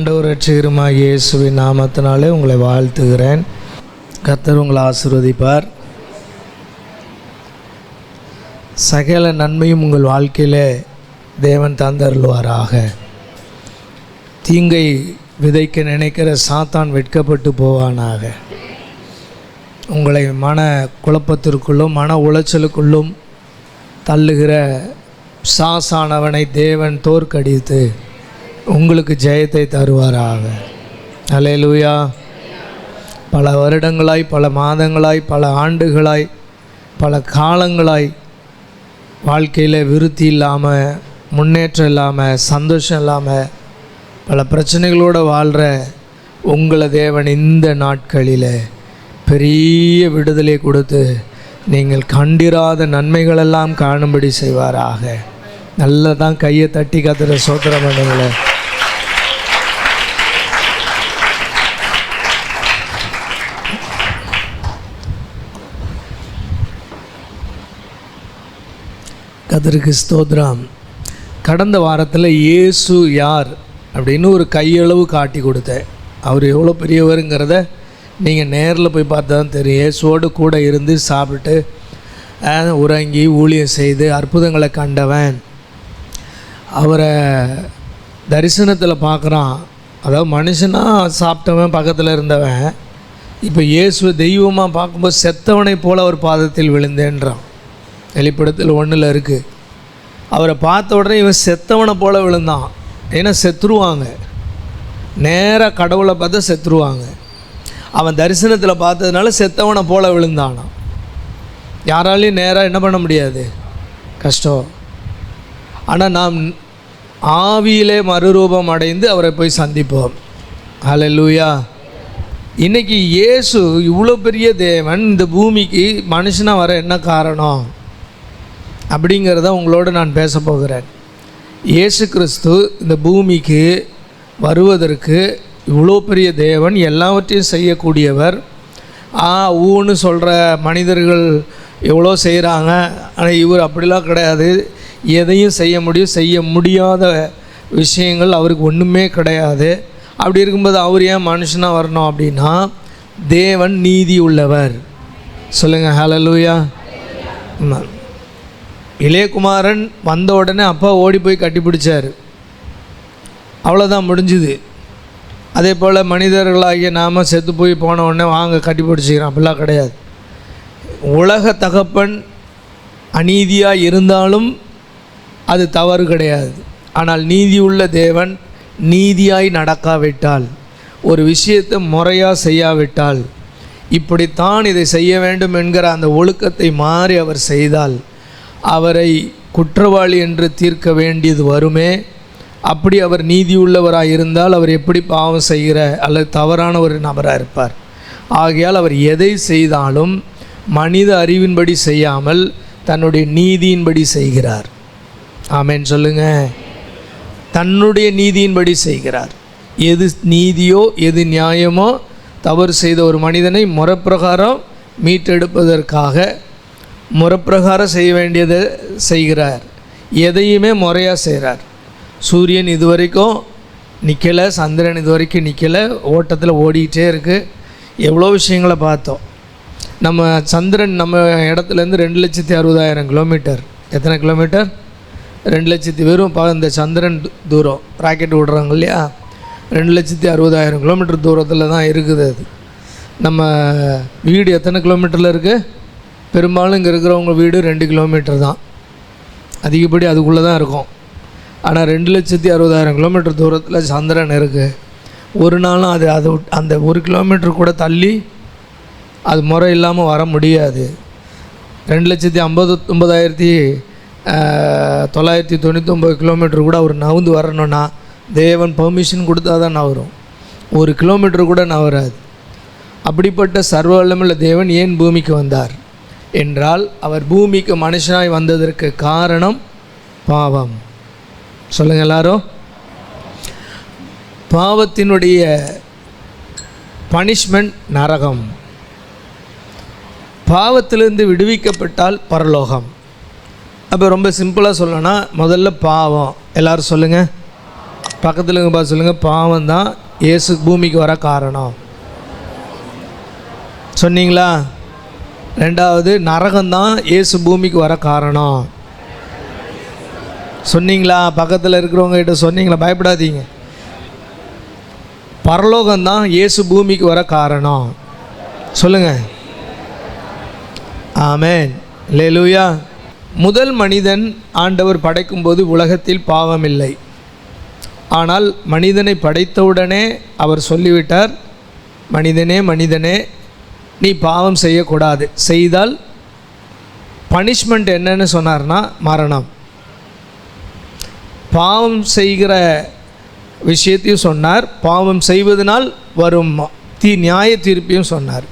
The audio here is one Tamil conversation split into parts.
ஆண்டவர் இரட்சகருமாகிய இயேசுவின் நாமத்தினாலே உங்களை வாழ்த்துகிறேன். கர்த்தர் உங்களை ஆசீர்வதிப்பார். சகல நன்மையும் உங்கள் வாழ்க்கையிலே தேவன் தந்தருள்வாராக. தீங்கை விதைக்க நினைக்கிற சாத்தான் வெட்கப்பட்டு போவானாக. உங்களை மன குழப்பத்திற்குள்ளும் மன உளைச்சலுக்குள்ளும் தள்ளுகிற சாசானவனை தேவன் தோற்கடித்து உங்களுக்கு ஜெயத்தை தருவாராக. அல்லேலூயா. பல வருடங்களாய், பல மாதங்களாய், பல ஆண்டுகளாய், பல காலங்களாய் வாழ்க்கையில் விருத்தி இல்லாமல், முன்னேற்றம் இல்லாமல், சந்தோஷம் இல்லாமல், பல பிரச்சனைகளோடு வாழ்கிற உங்களை தேவன் இந்த நாட்களில் பெரிய விடுதலை கொடுத்து நீங்கள் கண்டிராத நன்மைகளெல்லாம் காணும்படி செய்வாராக. நல்லதான் கையை தட்டி கத்துற சோத்திரம் பண்ணுங்களே. கர்த்தருக்கு ஸ்தோத்திரம். கடந்த வாரத்தில் இயேசு யார் அப்படின்னு ஒரு கையளவு காட்டி கொடுத்தேன். அவர் எவ்வளோ பெரியவருங்கிறத நீங்கள் நேரில் போய் பார்த்தா தான் தெரியும். இயேசுவோடு கூட இருந்து சாப்பிட்டு உறங்கி ஊழியம் செய்து அற்புதங்களை கண்டவன். அவரை தரிசனத்தில் பார்க்குறான். அதாவது மனுஷனாக சாப்பிட்டவன் பக்கத்தில் இருந்தவன் இப்போ இயேசுவை தெய்வமாக பார்க்கும்போது செத்தவனை போல் அவர் பாதத்தில் விழுந்தேன்றான். வெளிப்படத்தில் 1 இருக்குது. அவரை பார்த்த உடனே இவன் செத்தவனை போல் விழுந்தான். ஏன்னா செத்துருவாங்க, நேராக கடவுளை பார்த்தா செத்துருவாங்க. அவன் தரிசனத்தில் பார்த்ததுனால செத்தவனை போல் விழுந்தானான். யாராலையும் நேராக என்ன பண்ண முடியாது, கஷ்டம். ஆனால் நாம் ஆவியிலே மறுரூபம் அடைந்து அவரை போய் சந்திப்போம். ஹல்லேலூயா. இன்றைக்கி இயேசு இவ்வளோ பெரிய தேவன் இந்த பூமிக்கு மனுஷனாக வர என்ன காரணம் அப்படிங்கிறத உங்களோடு நான் பேச போகிறேன். இயேசு கிறிஸ்து இந்த பூமிக்கு வருவதற்கு இவ்வளோ பெரிய தேவன், எல்லாவற்றையும் செய்யக்கூடியவர். ஊன்னு சொல்கிற மனிதர்கள் எவ்வளோ செய்கிறாங்க, ஆனால் இவர் அப்படிலாம் கிடையாது. எதையும் செய்ய முடியும், செய்ய முடியாத விஷயங்கள் அவருக்கு ஒன்றுமே கிடையாது. அப்படி இருக்கும்போது அவர் ஏன் மனுஷனாக வரணும் அப்படின்னா, தேவன் நீதி உள்ளவர். சொல்லுங்கள் ஹல்லேலூயா. இளையகுமாரன் வந்த உடனே அப்பா ஓடி போய் கட்டி பிடிச்சார். அவ்வளோதான், முடிஞ்சுது. அதே போல் மனிதர்களாகிய நாம் செத்து போய் போன உடனே வாங்க கட்டி பிடிச்சிக்கிறோம், அப்படிலாம் கிடையாது. உலக தகப்பன் அநீதியாக இருந்தாலும் அது தவறு கிடையாது. ஆனால் நீதியுள்ள தேவன் நீதியாய் நடக்காவிட்டால், ஒரு விஷயத்தை முறையாக செய்யாவிட்டால், இப்படித்தான் இதை செய்ய வேண்டும் என்கிற அந்த ஒழுக்கத்தை மாறி அவர் செய்தால் அவரை குற்றவாளி என்று தீர்க்க வேண்டியது வருமே. அப்படி அவர் நீதியுள்ளவராக இருந்தால் அவர் எப்படி பாவம் செய்கிற அல்லது தவறான ஒரு நபராக இருப்பார். ஆகையால் அவர் எதை செய்தாலும் மனித அறிவின்படி செய்யாமல் தன்னுடைய நீதியின்படி செய்கிறார். ஆமென் சொல்லுங்கள். தன்னுடைய நீதியின்படி செய்கிறார். எது நீதியோ எது நியாயமோ, தவறு செய்த ஒரு மனிதனை முறைப்பிரகாரம் மீட்டெடுப்பதற்காக முறைப்பிரகாரம் செய்ய வேண்டியதை செய்கிறார். எதையுமே முறையாக செய்கிறார். சூரியன் இது வரைக்கும் நிற்கலை, சந்திரன் இது வரைக்கும் நிற்கலை, ஓட்டத்தில் ஓடிக்கிட்டே இருக்குது. எவ்வளோ விஷயங்களை பார்த்தோம். நம்ம சந்திரன் நம்ம இடத்துலேருந்து 2,60,000 கிலோமீட்டர். எத்தனை கிலோமீட்டர்? 2,00,000. வெறும் இந்த சந்திரன் தூரம் ராக்கெட் விடுறாங்க இல்லையா, 2,60,000 கிலோமீட்டர் தூரத்தில் தான் இருக்குது. அது நம்ம வீடு எத்தனை கிலோமீட்டரில் இருக்குது? பெரும்பாலும் இங்கே இருக்கிறவங்க வீடு 2 கிலோமீட்டர் தான், அதிகப்படி அதுக்குள்ளே தான் இருக்கும். ஆனால் 2,60,000 கிலோமீட்டர் தூரத்தில் சந்திரன் இருக்குது. ஒரு நாளும் அது அந்த 1 கிலோமீட்டர் கூட தள்ளி அது முறை இல்லாமல் வர முடியாது. 2,59,999 கிலோமீட்டர் கூட அவர் நவுந்து வரணும்னா தேவன் பர்மிஷன் கொடுத்தா தான் நவரும். 1 கிலோமீட்டர் கூட நவராது. அப்படிப்பட்ட சர்வ வல்லமையுள்ள தேவன் ஏன் பூமிக்கு வந்தார் என்றால், அவர் பூமிக்கு மனுஷனாய் வந்ததற்கு காரணம் பாவம். சொல்லுங்கள் எல்லாரும். பாவத்தினுடைய பனிஷ்மெண்ட் நரகம். பாவத்திலிருந்து விடுவிக்கப்பட்டால் பரலோகம். அப்போ ரொம்ப சிம்பிளாக சொல்லணும்னா, முதல்ல பாவம். எல்லோரும் சொல்லுங்கள். பக்கத்தில் பார்த்து சொல்லுங்கள், பாவம் தான் இயேசு பூமிக்கு வர காரணம். சொன்னீங்களா? ரெண்டாவது, நரகம்தான் இயேசு பூமிக்கு வர காரணம். சொன்னீங்களா? பக்கத்தில் இருக்கிறவங்க கிட்ட சொன்னீங்களா? பயப்படாதீங்க. பரலோகம்தான் இயேசு பூமிக்கு வர காரணம். சொல்லுங்கள். ஆமென். அல்லேலூயா. முதல் மனிதன் ஆண்டவர் படைக்கும்போது உலகத்தில் பாவம் இல்லை. ஆனால் மனிதனை படைத்தவுடனே அவர் சொல்லிவிட்டார், மனிதனே மனிதனே நீ பாவம் செய்யக்கூடாது, செய்தால் பனிஷ்மெண்ட் என்னன்னு சொன்னார்னா மரணம். பாவம் செய்கிற விஷயத்தையும் சொன்னார், பாவம் செய்வதனால் வரும் நியாய தீர்ப்பையும் சொன்னார்.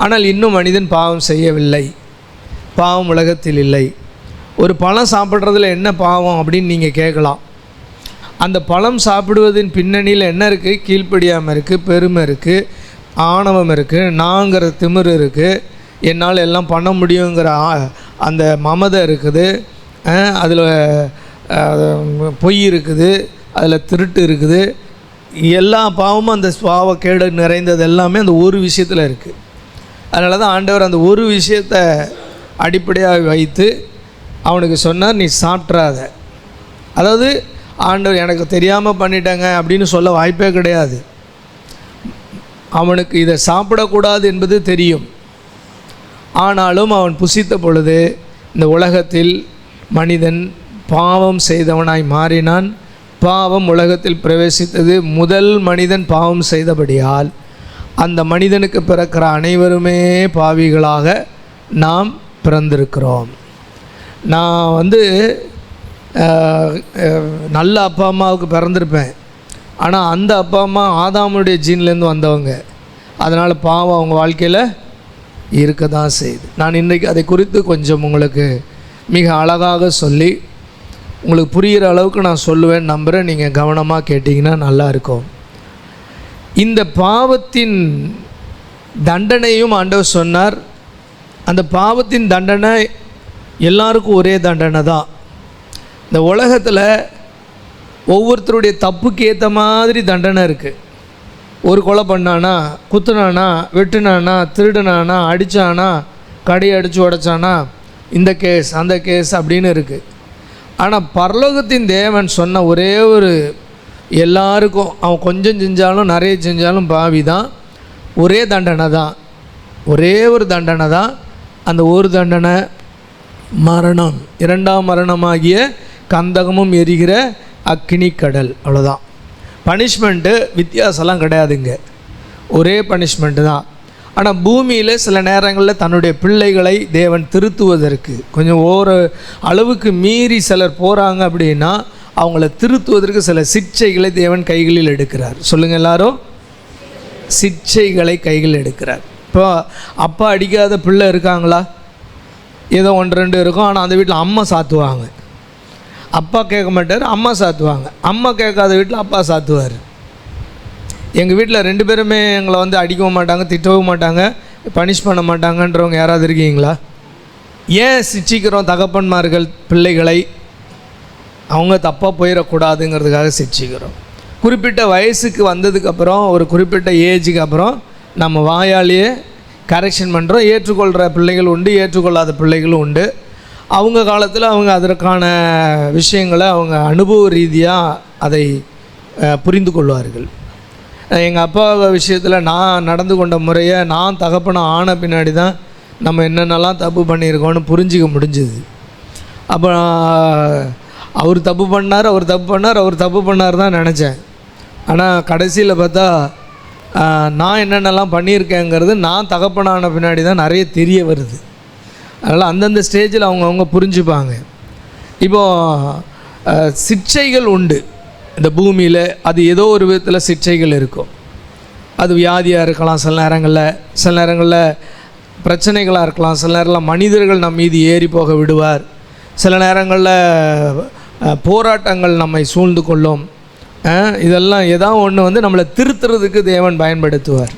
ஆனால் இன்னும் மனிதன் பாவம் செய்யவில்லை, பாவம் உலகத்தில் இல்லை. ஒரு பழம் சாப்பிட்றதுல என்ன பாவம் அப்படின்னு நீங்கள் கேட்கலாம். அந்த பழம் சாப்பிடுவதின் பின்னணியில் என்ன இருக்குது? கீழ்ப்படியாமல் இருக்குது, பெருமை இருக்குது, ஆணவம் இருக்குது, நாங்கிற திமிரு இருக்குது, என்னால் எல்லாம் பண்ண முடியுங்கிற அந்த மமதை இருக்குது, அதில் பொய் இருக்குது, அதில் திருட்டு இருக்குது. எல்லா பாவமும் அந்த பாவக்கேடு நிறைந்தது எல்லாமே அந்த ஒரு விஷயத்தில் இருக்குது. அதனால தான் ஆண்டவர் அந்த ஒரு விஷயத்தை அடிப்படையாக வைத்து அவனுக்கு சொன்னார், நீ சாப்பிட்றாத. அதாவது ஆண்டவர் எனக்கு தெரியாமல் பண்ணிட்டேங்க அப்படின்னு சொல்ல வாய்ப்பே கிடையாது. அவனுக்கு இதை சாப்பிடக்கூடாது என்பது தெரியும். ஆனாலும் அவன் புசித்த பொழுது இந்த உலகத்தில் மனிதன் பாவம் செய்தவனாய் மாறினான். பாவம் உலகத்தில் பிரவேசித்தது. முதல் மனிதன் பாவம் செய்தபடியால் அந்த மனிதனுக்கு பிறக்கிற அனைவருமே பாவிகளாக நாம் பிறந்திருக்கிறோம். நான் நல்ல அப்பா அம்மாவுக்கு பிறந்திருப்பேன், ஆனால் அந்த அப்பா அம்மா ஆதாமுடைய ஜீன்லேருந்து வந்தவங்க. அதனால் பாவம் அவங்க வாழ்க்கையில் இருக்க தான் செய்யுது. நான் இன்றைக்கி அதை குறித்து கொஞ்சம் உங்களுக்கு மிக அழகாக சொல்லி உங்களுக்கு புரிகிற அளவுக்கு நான் சொல்லுவேன், நம்புகிறேன். நீங்கள் கவனமாக கேட்டிங்கன்னா நல்லாயிருக்கும். இந்த பாவத்தின் தண்டனையும் ஆண்டவர் சொன்னார். அந்த பாவத்தின் தண்டனை எல்லாருக்கும் ஒரே தண்டனை தான். இந்த உலகத்தில் ஒவ்வொருத்தருடைய தப்புக்கு ஏற்ற மாதிரி தண்டனை இருக்குது. ஒரு கொலை பண்ணானா, குத்துனானா, வெட்டுனானா, திருடுனானா, அடித்தானா, கடையை அடித்து உடைச்சானா, இந்த கேஸ் அந்த கேஸ் அப்படின்னு இருக்குது. ஆனால் பரலோகத்தின் தேவன் சொன்ன ஒரே ஒரு, எல்லாருக்கும் அவன் கொஞ்சம் செஞ்சாலும் நிறைய செஞ்சாலும் பாவி தான், ஒரே தண்டனை தான், ஒரே ஒரு தண்டனை தான். அந்த ஒரு தண்டனை மரணம், இரண்டாம் மரணமாகிய கந்தகமும் எரிகிற அக்கினி கடல். அவ்வளோதான். பனிஷ்மெண்ட்டு வித்தியாசம்லாம் கிடையாதுங்க, ஒரே பனிஷ்மெண்ட்டு தான். ஆனால் பூமியில் சில நேரங்களில் தன்னுடைய பிள்ளைகளை தேவன் திருத்துவதற்கு கொஞ்சம் ஒரு அளவுக்கு மீறி சிலர் போகிறாங்க அப்படின்னா அவங்கள திருத்துவதற்கு சில சிட்சைகளை தேவன் கைகளில் எடுக்கிறார். சொல்லுங்கள் எல்லாரும், சிட்சைகளை கைகளில் எடுக்கிறார். இப்போ அப்பா அடிக்காத பிள்ளை இருக்காங்களா? ஏதோ 1-2 இருக்கும். ஆனால் அந்த வீட்டில் அம்மா சாத்துவாங்க. அப்பா கேட்க மாட்டார், அம்மா சாத்துவாங்க. அம்மா கேட்காத வீட்டில் அப்பா சாத்துவார். எங்கள் வீட்டில் 2 பேருமே எங்களை அடிக்கவும் மாட்டாங்க, திட்டவும் மாட்டாங்க, பனிஷ் பண்ண மாட்டாங்கன்றவங்க யாராவது இருக்கீங்களா? ஏன் சிட்சிக்கிறோம்? தகப்பன்மார்கள் பிள்ளைகளை அவங்க தப்பாக போயிடக்கூடாதுங்கிறதுக்காக சிட்சிக்கிறோம். குறிப்பிட்ட வயசுக்கு வந்ததுக்கப்புறம், ஒரு குறிப்பிட்ட ஏஜுக்கு அப்புறம் நம்ம வாயாலேயே கரெக்ஷன் பண்ணுறோம். ஏற்றுக்கொள்கிற பிள்ளைகள் உண்டு, ஏற்றுக்கொள்ளாத பிள்ளைகளும் உண்டு. அவங்க காலத்தில் அவங்க அதற்கான விஷயங்களை அவங்க அனுபவ ரீதியாக அதை புரிந்து கொள்வார்கள். எங்கள் அப்பா விஷயத்தில் நான் நடந்து கொண்ட முறையை நான் தகப்பனை ஆன பின்னாடி தான் நம்ம என்னென்னலாம் தப்பு பண்ணியிருக்கோன்னு புரிஞ்சிக்க முடிஞ்சுது. அப்போ அவர் தப்பு பண்ணார் தான் நினச்சேன். ஆனால் கடைசியில் பார்த்தா நான் என்னென்னலாம் பண்ணியிருக்கேங்கிறது நான் தகப்பனான பின்னாடி தான் நிறைய தெரிய வருது. அதனால் அந்தந்த ஸ்டேஜில் அவங்கவுங்க புரிஞ்சுப்பாங்க. இப்போது சிட்சைகள் உண்டு இந்த பூமியில். அது ஏதோ ஒரு விதத்தில் சிட்சைகள் இருக்கும். அது வியாதியாக இருக்கலாம், சில நேரங்களில் பிரச்சனைகளாக இருக்கலாம், சில நேரங்களில் மனிதர்கள் நம் மீது ஏறி போக விடுவார், சில நேரங்களில் போராட்டங்கள் நம்மை சூழ்ந்து கொள்ளும். இதெல்லாம் ஏதாவது ஒன்று நம்மளை திருத்துறதுக்கு தேவன் பயன்படுத்துவார்.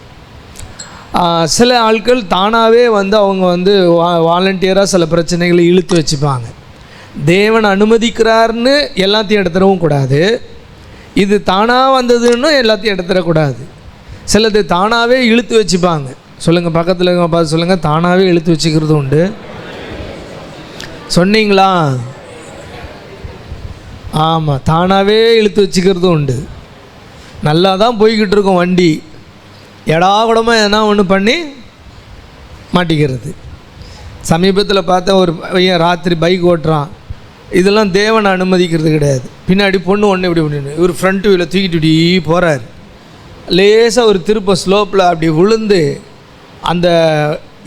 சில ஆட்கள் தானாகவே அவங்க வாலண்டியராக சில பிரச்சனைகளை இழுத்து வச்சுப்பாங்க. தேவன் அனுமதிக்கிறார்னு எல்லாத்தையும் எடுத்துடவும் கூடாது, இது தானாக வந்ததுன்னு எல்லாத்தையும் எடுத்துடக்கூடாது. சிலது தானாகவே இழுத்து வச்சுப்பாங்க. சொல்லுங்கள், பக்கத்தில் பார்த்து சொல்லுங்கள், தானாகவே இழுத்து வச்சுக்கிறது உண்டு. சொன்னீங்களா? ஆமாம், தானாகவே இழுத்து வச்சுக்கிறது உண்டு. நல்லா தான் போய்கிட்டு இருக்கும் வண்டி, எடாகுடமாக எதனா ஒன்று பண்ணி மாட்டிக்கிறது. சமீபத்தில் பார்த்தா ஒரு பையன் ராத்திரி பைக் ஓட்டுறான். இதெல்லாம் தேவனை அனுமதிக்கிறது கிடையாது. பின்னாடி பொண்ணு ஒன்று இப்படி இப்படின்னு இவர் ஃப்ரண்ட் வீலை தூக்கிட்டு இப்படி போகிறார். லேசாக ஒரு திருப்ப ஸ்லோப்பில் அப்படி விழுந்து, அந்த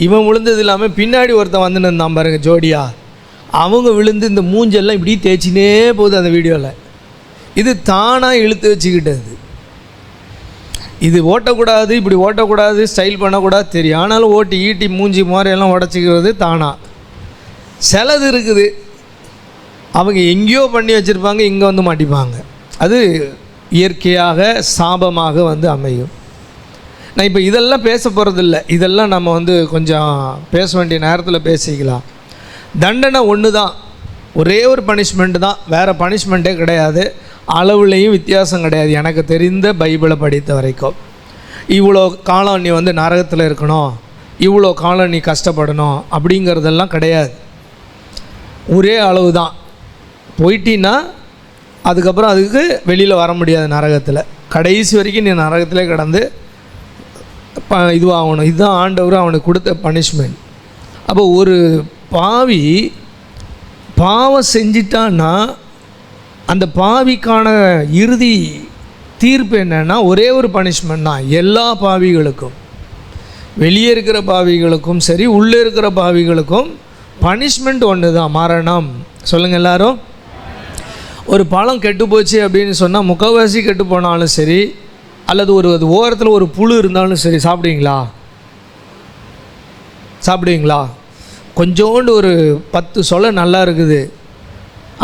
இவன் விழுந்தது இல்லாமல் பின்னாடி ஒருத்தன் வந்து நின்றான் பாருங்க ஜோடியா, அவங்க விழுந்து இந்த மூஞ்செல்லாம் இப்படி தேய்ச்சினே போகுது அந்த வீடியோவில். இது தானாக இழுத்து வச்சுக்கிட்டது. இது ஓட்டக்கூடாது, இப்படி ஓட்டக்கூடாது, ஸ்டைல் பண்ணக்கூடாது தெரியும், ஆனாலும் ஓட்டி ஈட்டி மூஞ்சி மாதிரியெல்லாம் உடச்சிக்கிறது தானா. சிலது இருக்குது, அவங்க எங்கேயோ பண்ணி வச்சுருப்பாங்க, இங்கே வந்து மாட்டிப்பாங்க. அது இயற்கையாக சாபமாக வந்து அமையும். நான் இப்போ இதெல்லாம் பேச போகிறதில்ல, இதெல்லாம் நம்ம வந்து கொஞ்சம் பேச வேண்டிய நேரத்தில் பேசிக்கலாம். தண்டனை ஒன்று தான், ஒரே ஒரு பனிஷ்மெண்ட்டு தான், வேறு பனிஷ்மெண்ட்டே கிடையாது. அளவுலேயும் வித்தியாசம் கிடையாது. எனக்கு தெரிந்த பைபிளை படித்த வரைக்கும் இவ்வளோ காலம் நீ வந்து நரகத்தில் இருக்கணும், இவ்வளோ காலம் நீ கஷ்டப்படணும் அப்படிங்கிறதெல்லாம் கிடையாது. ஒரே அளவு தான். போயிட்டீன்னா அதுக்கப்புறம் அதுக்கு வெளியில் வர முடியாது. நரகத்தில் கடைசி வரைக்கும் நீ நரகத்திலே கிடந்து இதுவாகணும். இதுதான் ஆண்டவர் அவனுக்கு கொடுத்த பனிஷ்மெண்ட். அப்போ ஒரு பாவி பாவம் செஞ்சிட்டான்னா அந்த பாவிக்கான இறுதி தீர்ப்பு என்னென்னா ஒரே ஒரு பனிஷ்மெண்ட் தான். எல்லா பாவிகளுக்கும், வெளியே இருக்கிற பாவிகளுக்கும் சரி, உள்ளே இருக்கிற பாவிகளுக்கும் பனிஷ்மெண்ட் ஒன்று தான், மரணம். சொல்லுங்கள் எல்லாரும். ஒரு பழம் கெட்டு போச்சு அப்படின்னு சொன்னால் முக்கால்வாசி கெட்டு போனாலும் சரி, அல்லது ஒரு ஓரத்தில் ஒரு புழு இருந்தாலும் சரி, சாப்பிடுவீங்களா? சாப்பிடுவீங்களா? கொஞ்சோண்டு ஒரு 10 சொலை நல்லா இருக்குது,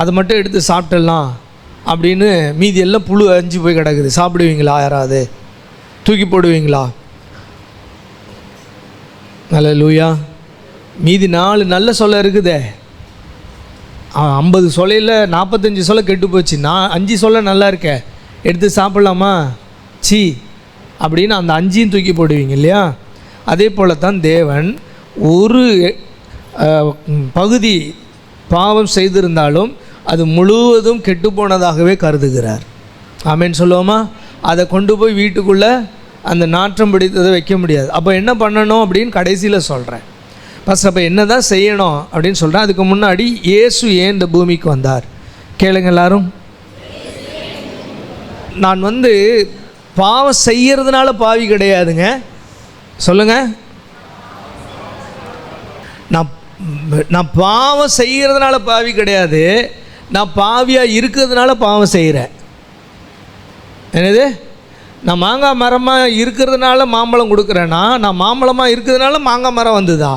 அதை மட்டும் எடுத்து சாப்பிட்டுடலாம் அப்படின்னு மீதி எல்லாம் புழு அஞ்சு போய் கிடக்குது, சாப்பிடுவீங்களா? யாராவது தூக்கி போடுவீங்களா? அல்லேலூயா. மீதி 4 நல்ல சொலை இருக்குதே, 50 சொலையில் 45 சொலை கெட்டு போச்சு, 5 சொலை நல்லா இருக்கே, எடுத்து சாப்பிட்லாமா? சி அப்படின்னு அந்த 5ஐயும் தூக்கி போடுவீங்க இல்லையா? அதே போல் தான் தேவன் ஒரு பகுதி பாவம் செய்திருந்தாலும் அது முழுவதும் கெட்டுப்போனதாகவே கருதுகிறார். ஆமேன்னு சொல்லுவோமா? அதை கொண்டு போய் வீட்டுக்குள்ளே அந்த நாற்றம் பிடித்ததை வைக்க முடியாது. அப்போ என்ன பண்ணணும் அப்படின்னு கடைசியில் சொல்கிறேன். ஃபஸ்ட் அப்போ என்ன தான் செய்யணும் அப்படின்னு சொல்கிறேன். அதுக்கு முன்னாடி இயேசு ஏன் இந்த பூமிக்கு வந்தார் கேளுங்க எல்லாரும். நான் வந்து பாவம் செய்கிறதுனால பாவி கிடையாதுங்க. சொல்லுங்கள். நான் பாவம் செய்கிறதுனால பாவி கிடையாது, நான் பாவியாக இருக்கிறதுனால பாவம் செய்கிறேன். என்னது? நான் மாங்காய் மரமாக இருக்கிறதுனால மாம்பழம் கொடுக்குறேன்னா, நான் மாம்பழமாக இருக்கிறதுனால மாங்காய் மரம் வந்ததா?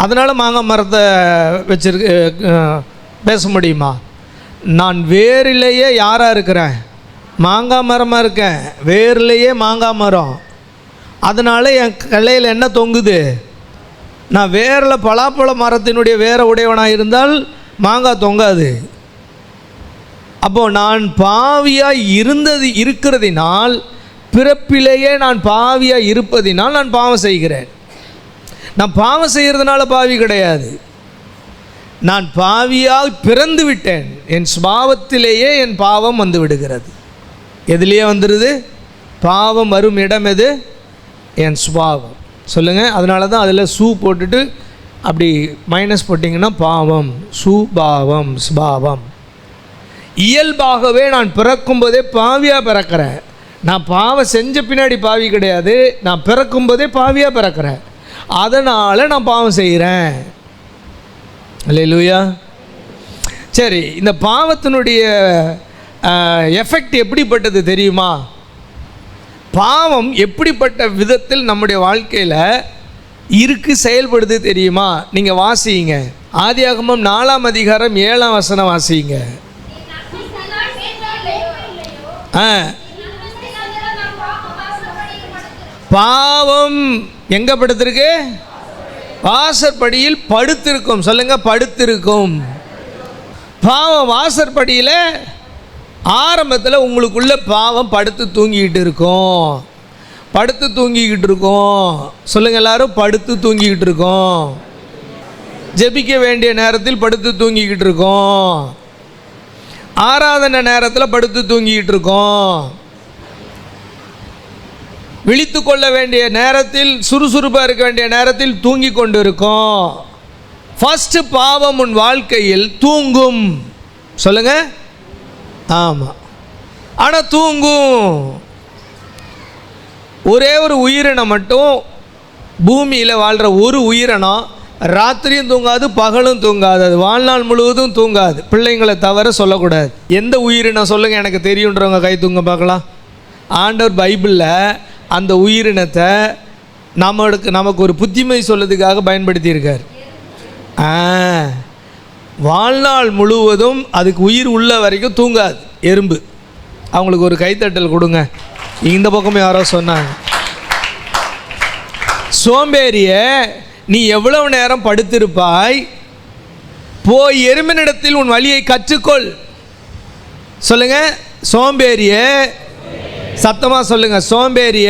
அதனால் மாங்காய் மரத்தை பேச முடியுமா? நான் வேரிலேயே யாராக இருக்கிறேன்? மாங்காய் மரமாக இருக்கேன். வேர்லேயே மாங்காய் மரம். அதனால் என் கிளையில் என்ன தொங்குது? நான் வேரில் பலாப்பழ மரத்தினுடைய வேற உடையவனாக இருந்தால் மாங்காய் தொங்காது. அப்போது நான் பாவியாக இருக்கிறதினால், பிறப்பிலேயே நான் பாவியாக இருப்பதினால் நான் பாவம் செய்கிறேன். நான் பாவம் செய்கிறதுனால பாவி கிடையாது. நான் பாவியாக பிறந்து விட்டேன். என் சுபாவத்திலேயே என் பாவம் வந்து விடுகிறது. எதுலேயே வந்துடுது? பாவம் வரும் இடம் எது? என் சுபாவம். சொல்லுங்கள். அதனால தான் அதில் சூ போட்டுட்டு அப்படி மைனஸ் போட்டிங்கன்னா பாவம், சுபாவம், சுபாவம். இயல்பாகவே நான் பிறக்கும்போதே பாவியாக பிறக்கிறேன். நான் பாவம் செஞ்ச பின்னாடி பாவி கிடையாது, நான் பிறக்கும்போதே பாவியாக பிறக்கிறேன். அதனால் நான் பாவம் செய்கிறேன். அல்லேலூயா. சரி, இந்த பாவத்தினுடைய எஃபெக்ட் எப்படிப்பட்டது தெரியுமா? பாவம் எப்படிப்பட்ட விதத்தில் நம்முடைய வாழ்க்கையில் செயல்படுது தெரியுமா? நீங்கள் வாசிங்க. ஆதியாகமம் 4ஆம் அதிகாரம் 7ஆம் வசனம் வாசிங்க. பாவம் எங்க படுத்திருக்கு? வாசற்படியில் படுத்திருக்கும். சொல்லுங்க, படுத்திருக்கும். பாவம் வாசற்படியில் ஆரம்பத்தில் உங்களுக்குள்ள பாவம் படுத்து தூங்கிக்கிட்டு இருக்கோம். படுத்து தூங்கிக்கிட்டு இருக்கோம். சொல்லுங்கள் எல்லாரும், படுத்து தூங்கிக்கிட்டு இருக்கோம். ஜெபிக்க வேண்டிய நேரத்தில் படுத்து தூங்கிக்கிட்டு இருக்கோம். ஆராதனை நேரத்தில் படுத்து தூங்கிக்கிட்டு இருக்கோம். விழித்து கொள்ள வேண்டிய நேரத்தில், சுறுசுறுப்பாக இருக்க வேண்டிய நேரத்தில் தூங்கி கொண்டு இருக்கோம். ஃபர்ஸ்ட் பாவம் உன் வாழ்க்கையில் தூங்கும். சொல்லுங்க. ஆமாம், ஆனால் தூங்கும். ஒரே ஒரு உயிரினம் மட்டும், பூமியில் வாழ்கிற ஒரு உயிரினம் ராத்திரியும் தூங்காது, பகலும் தூங்காது. அது வாழ்நாள் முழுவதும் தூங்காது. பிள்ளைங்களை தவிர சொல்லக்கூடாது. எந்த உயிரினம் சொல்லுங்கள், எனக்கு தெரியுன்றவங்க கை தூங்க பார்க்கலாம். ஆண்டவர் பைபிளில் அந்த உயிரினத்தை நமக்கு ஒரு புத்திமதி சொல்றதுக்காக பயன்படுத்தியிருக்கார். வாழ்நாள் முழுவதும் அதுக்கு உயிர் உள்ள வரைக்கும் தூங்காது எறும்பு. அவங்களுக்கு ஒரு கைத்தட்டல் கொடுங்க. இந்த பக்கமே யாரோ சொன்னாங்க, சோம்பேறிய நீ எவ்வளவு நேரம் படுத்திருப்பாய், போய் எறும்பினிடத்தில் உன் வழியை கற்றுக்கொள். சொல்லுங்க, சோம்பேறிய, சத்தமா சொல்லுங்க, சோம்பேறிய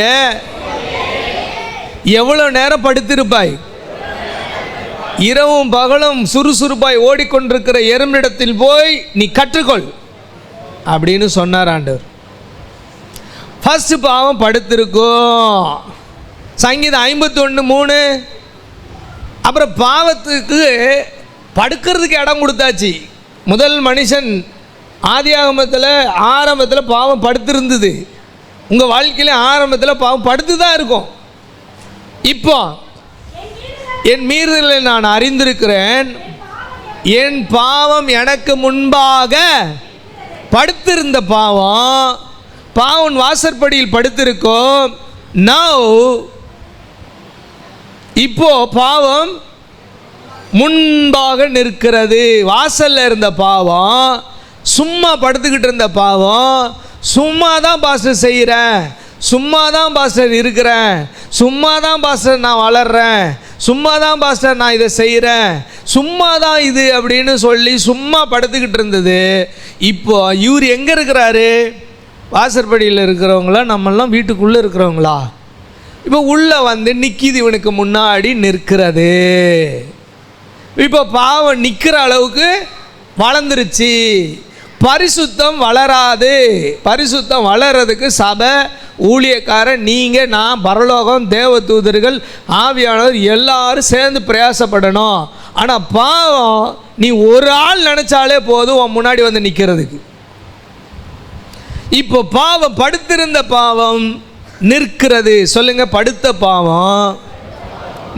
எவ்வளவு நேரம் படுத்திருப்பாய், இரவும் பகலும் சுறுசுறுப்பாய் ஓடிக்கொண்டிருக்கிற எறும்பினிடத்தில் போய் நீ கற்றுக்கொள் அப்படின்னு சொன்னார் ஆண்டவர். ஃபர்ஸ்ட் பாவம் படுத்திருக்கும். சங்கீதம் 51:3. அப்புறம் பாவத்துக்கு படுக்கிறதுக்கு இடம் கொடுத்தாச்சு. முதல் மனுஷன் ஆதியாகமத்தில் ஆரம்பத்தில் பாவம் படுத்திருந்தது. உங்கள் வாழ்க்கையில் ஆரம்பத்தில் பாவம் படுத்து தான் இருக்கும். இப்போ என் மீறுதலை நான் அறிந்திருக்கிறேன், என் பாவம் எனக்கு முன்பாக படுத்திருந்த பாவம் வாசற்படியில் படுத்திருக்கும். நவ் இப்போ பாவம் முன்பாக நிற்கிறது. வாசல்ல இருந்த பாவம், சும்மா படுத்துக்கிட்டு இருந்த பாவம், சும்மா தான் பாஸ்டர் செய்கிறேன், சும்மா தான் பாஸ்டர் இருக்கிறேன், சும்மா தான் பாஸ்டர் நான் வளர்றேன், சும்மா தான் பாஸ்டர் நான் இதை செய்கிறேன், சும்மா தான் இது அப்படின்னு சொல்லி சும்மா படுத்துக்கிட்டு இருந்தது. இப்போ இவர் எங்கே இருக்கிறாரு? வாசற்படியில் இருக்கிறவங்களா, நம்மெல்லாம் வீட்டுக்குள்ளே இருக்கிறவங்களா? இப்போ உள்ளே வந்து நிற்கிது, இவனுக்கு முன்னாடி நிற்கிறது. இப்போ பாவம் நிற்கிற அளவுக்கு வளர்ந்துருச்சு. பரிசுத்தம் வளராது. பரிசுத்தம் வளர்றதுக்கு சபை, ஊழியக்காரன், நீங்கள், நான், பரலோகம், தேவதூதர்கள், ஆவியானவர் எல்லாரும் சேர்ந்து பிரயாசப்படணும். ஆனால் பாவம் நீ ஒரு ஆள் நினச்சாலே போதும் உன் முன்னாடி வந்து நிற்கிறதுக்கு. இப்போ பாவம், படுத்திருந்த பாவம் நிற்கிறது. சொல்லுங்க, படுத்த பாவம்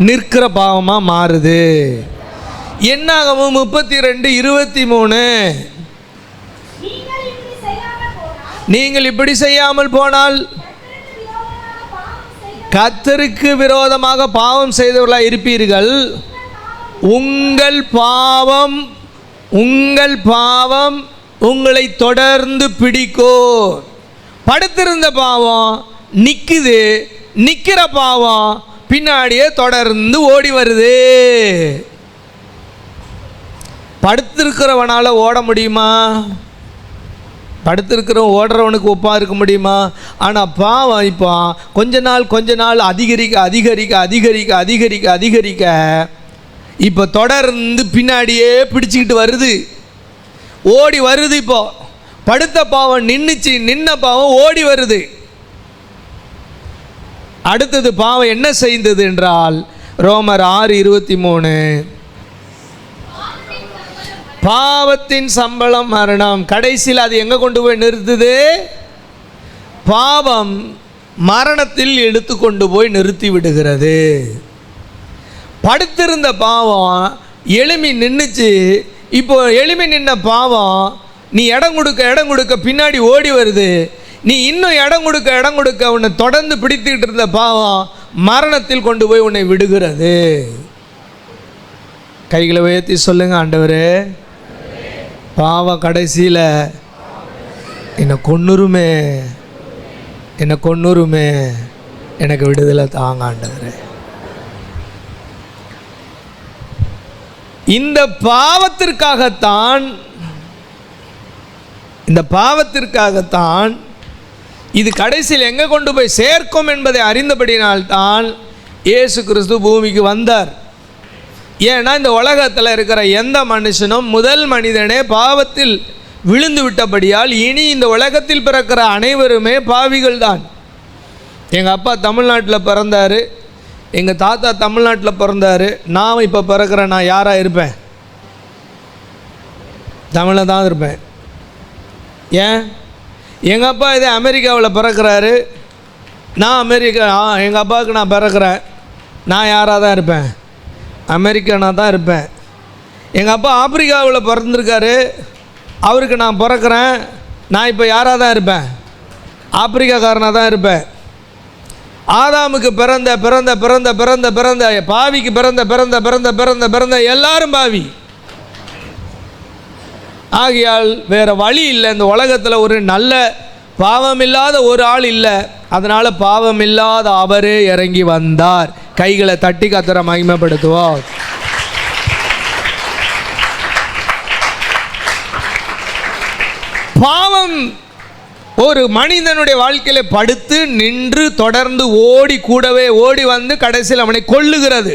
நிற்கிற பாவமாக மாறுது. என்னாகமம் 32:23. நீங்கள் இப்படி செய்யாமல் போனால் கர்த்தருக்கு விரோதமாக பாவம் செய்தவர்களாக இருப்பீர்கள். உங்கள் பாவம் உங்களை தொடர்ந்து பிடிக்கும். படுத்திருந்த பாவம் நிற்குது, நிற்கிற பாவம் பின்னாடியே தொடர்ந்து ஓடி வருது. படுத்திருக்கிறவனால ஓட முடியுமா? படுத்திருக்கிறவன் ஓடுறவனுக்கு ஒப்பா இருக்க முடியுமா? ஆனால் பாவம் இப்போ கொஞ்ச நாள் அதிகரிக்க இப்போ தொடர்ந்து பின்னாடியே பிடிச்சிக்கிட்டு வருது, ஓடி வருது. இப்போ படுத்த பாவம் நின்ன பாவம் ஓடி வருது. அடுத்தது பாவம் என்ன செய்தது என்றால், ரோமர் 6:23, பாவத்தின் சம்பளம் மரணம். கடைசியில் அது எங்கே கொண்டு போய் நிறுத்துது? பாவம் மரணத்தில் எடுத்து கொண்டு போய் நிறுத்தி விடுகிறது. படுத்திருந்த பாவம் எழுமி நின்றுச்சு. இப்போ எழுமி நின்ன பாவம் நீ இடம் கொடுக்க பின்னாடி ஓடி வருது. நீ இன்னும் இடம் கொடுக்க உன்னை தொடர்ந்து பிடித்துக்கிட்டு இருந்த பாவம் மரணத்தில் கொண்டு போய் உன்னை விடுகிறது. கைகளை உயர்த்தி சொல்லுங்க, ஆண்டவரே, பாவம் கடைசியில் என்னை கொன்னுருமே, எனக்கு விடுதலை தாங்க ஆண்டவரே. இந்த பாவத்திற்காகத்தான் இந்த பாவத்திற்காகத்தான் இது கடைசியில் எங்கே கொண்டு போய் சேர்க்கும் என்பதை அறிந்தபடினால்தான் இயேசு கிறிஸ்து பூமிக்கு வந்தார். ஏன்னா இந்த உலகத்தில் இருக்கிற எந்த மனுஷனும் முதல் மனிதனே பாவத்தில் விழுந்து விட்டபடியால் இனி இந்த உலகத்தில் பிறக்கிற அனைவருமே பாவிகள் தான். எங்கள் அப்பா தமிழ்நாட்டில் பிறந்தார், எங்கள் தாத்தா தமிழ்நாட்டில் பிறந்தார். நான் இப்போ பிறக்கிறேன், நான் யாராக இருப்பேன்? தமிழில் தான் இருப்பேன். ஏன்? எங்கள் அப்பா இதே அமெரிக்காவில் பிறக்கிறாரு, நான் எங்கள் அப்பாவுக்கு நான் பிறக்கிறேன், நான் யாராக தான் இருப்பேன்? அமெரிக்கனாக தான் இருப்பேன். எங்கள் அப்பா ஆப்பிரிக்காவில் பிறந்திருக்காரு, அவருக்கு நான் பிறக்கிறேன், நான் இப்போ யாராக தான் இருப்பேன்? ஆப்பிரிக்காக்காரனாக தான் இருப்பேன். ஆதாமுக்கு பிறந்த பிறந்த பிறந்த பிறந்த பிறந்த பாவிக்கு பிறந்த பிறந்த பிறந்த பிறந்த பிறந்த எல்லாரும் பாவி. ஆகையால் வேறு வழி இல்லை. இந்த உலகத்தில் ஒரு நல்ல பாவமில்லாத ஒரு ஆள் இல்லை. அதனால் பாவமில்லாத அவரே இறங்கி வந்தார். கைகளை தட்டி கர்த்தரை மகிமைப்படுத்துவோம். பாவம் ஒரு மனிதனுடைய வாழ்க்கையில் படுத்து நின்று தொடர்ந்து ஓடி கூடவே ஓடி வந்து கடைசியில் அவனை கொல்லுகிறது.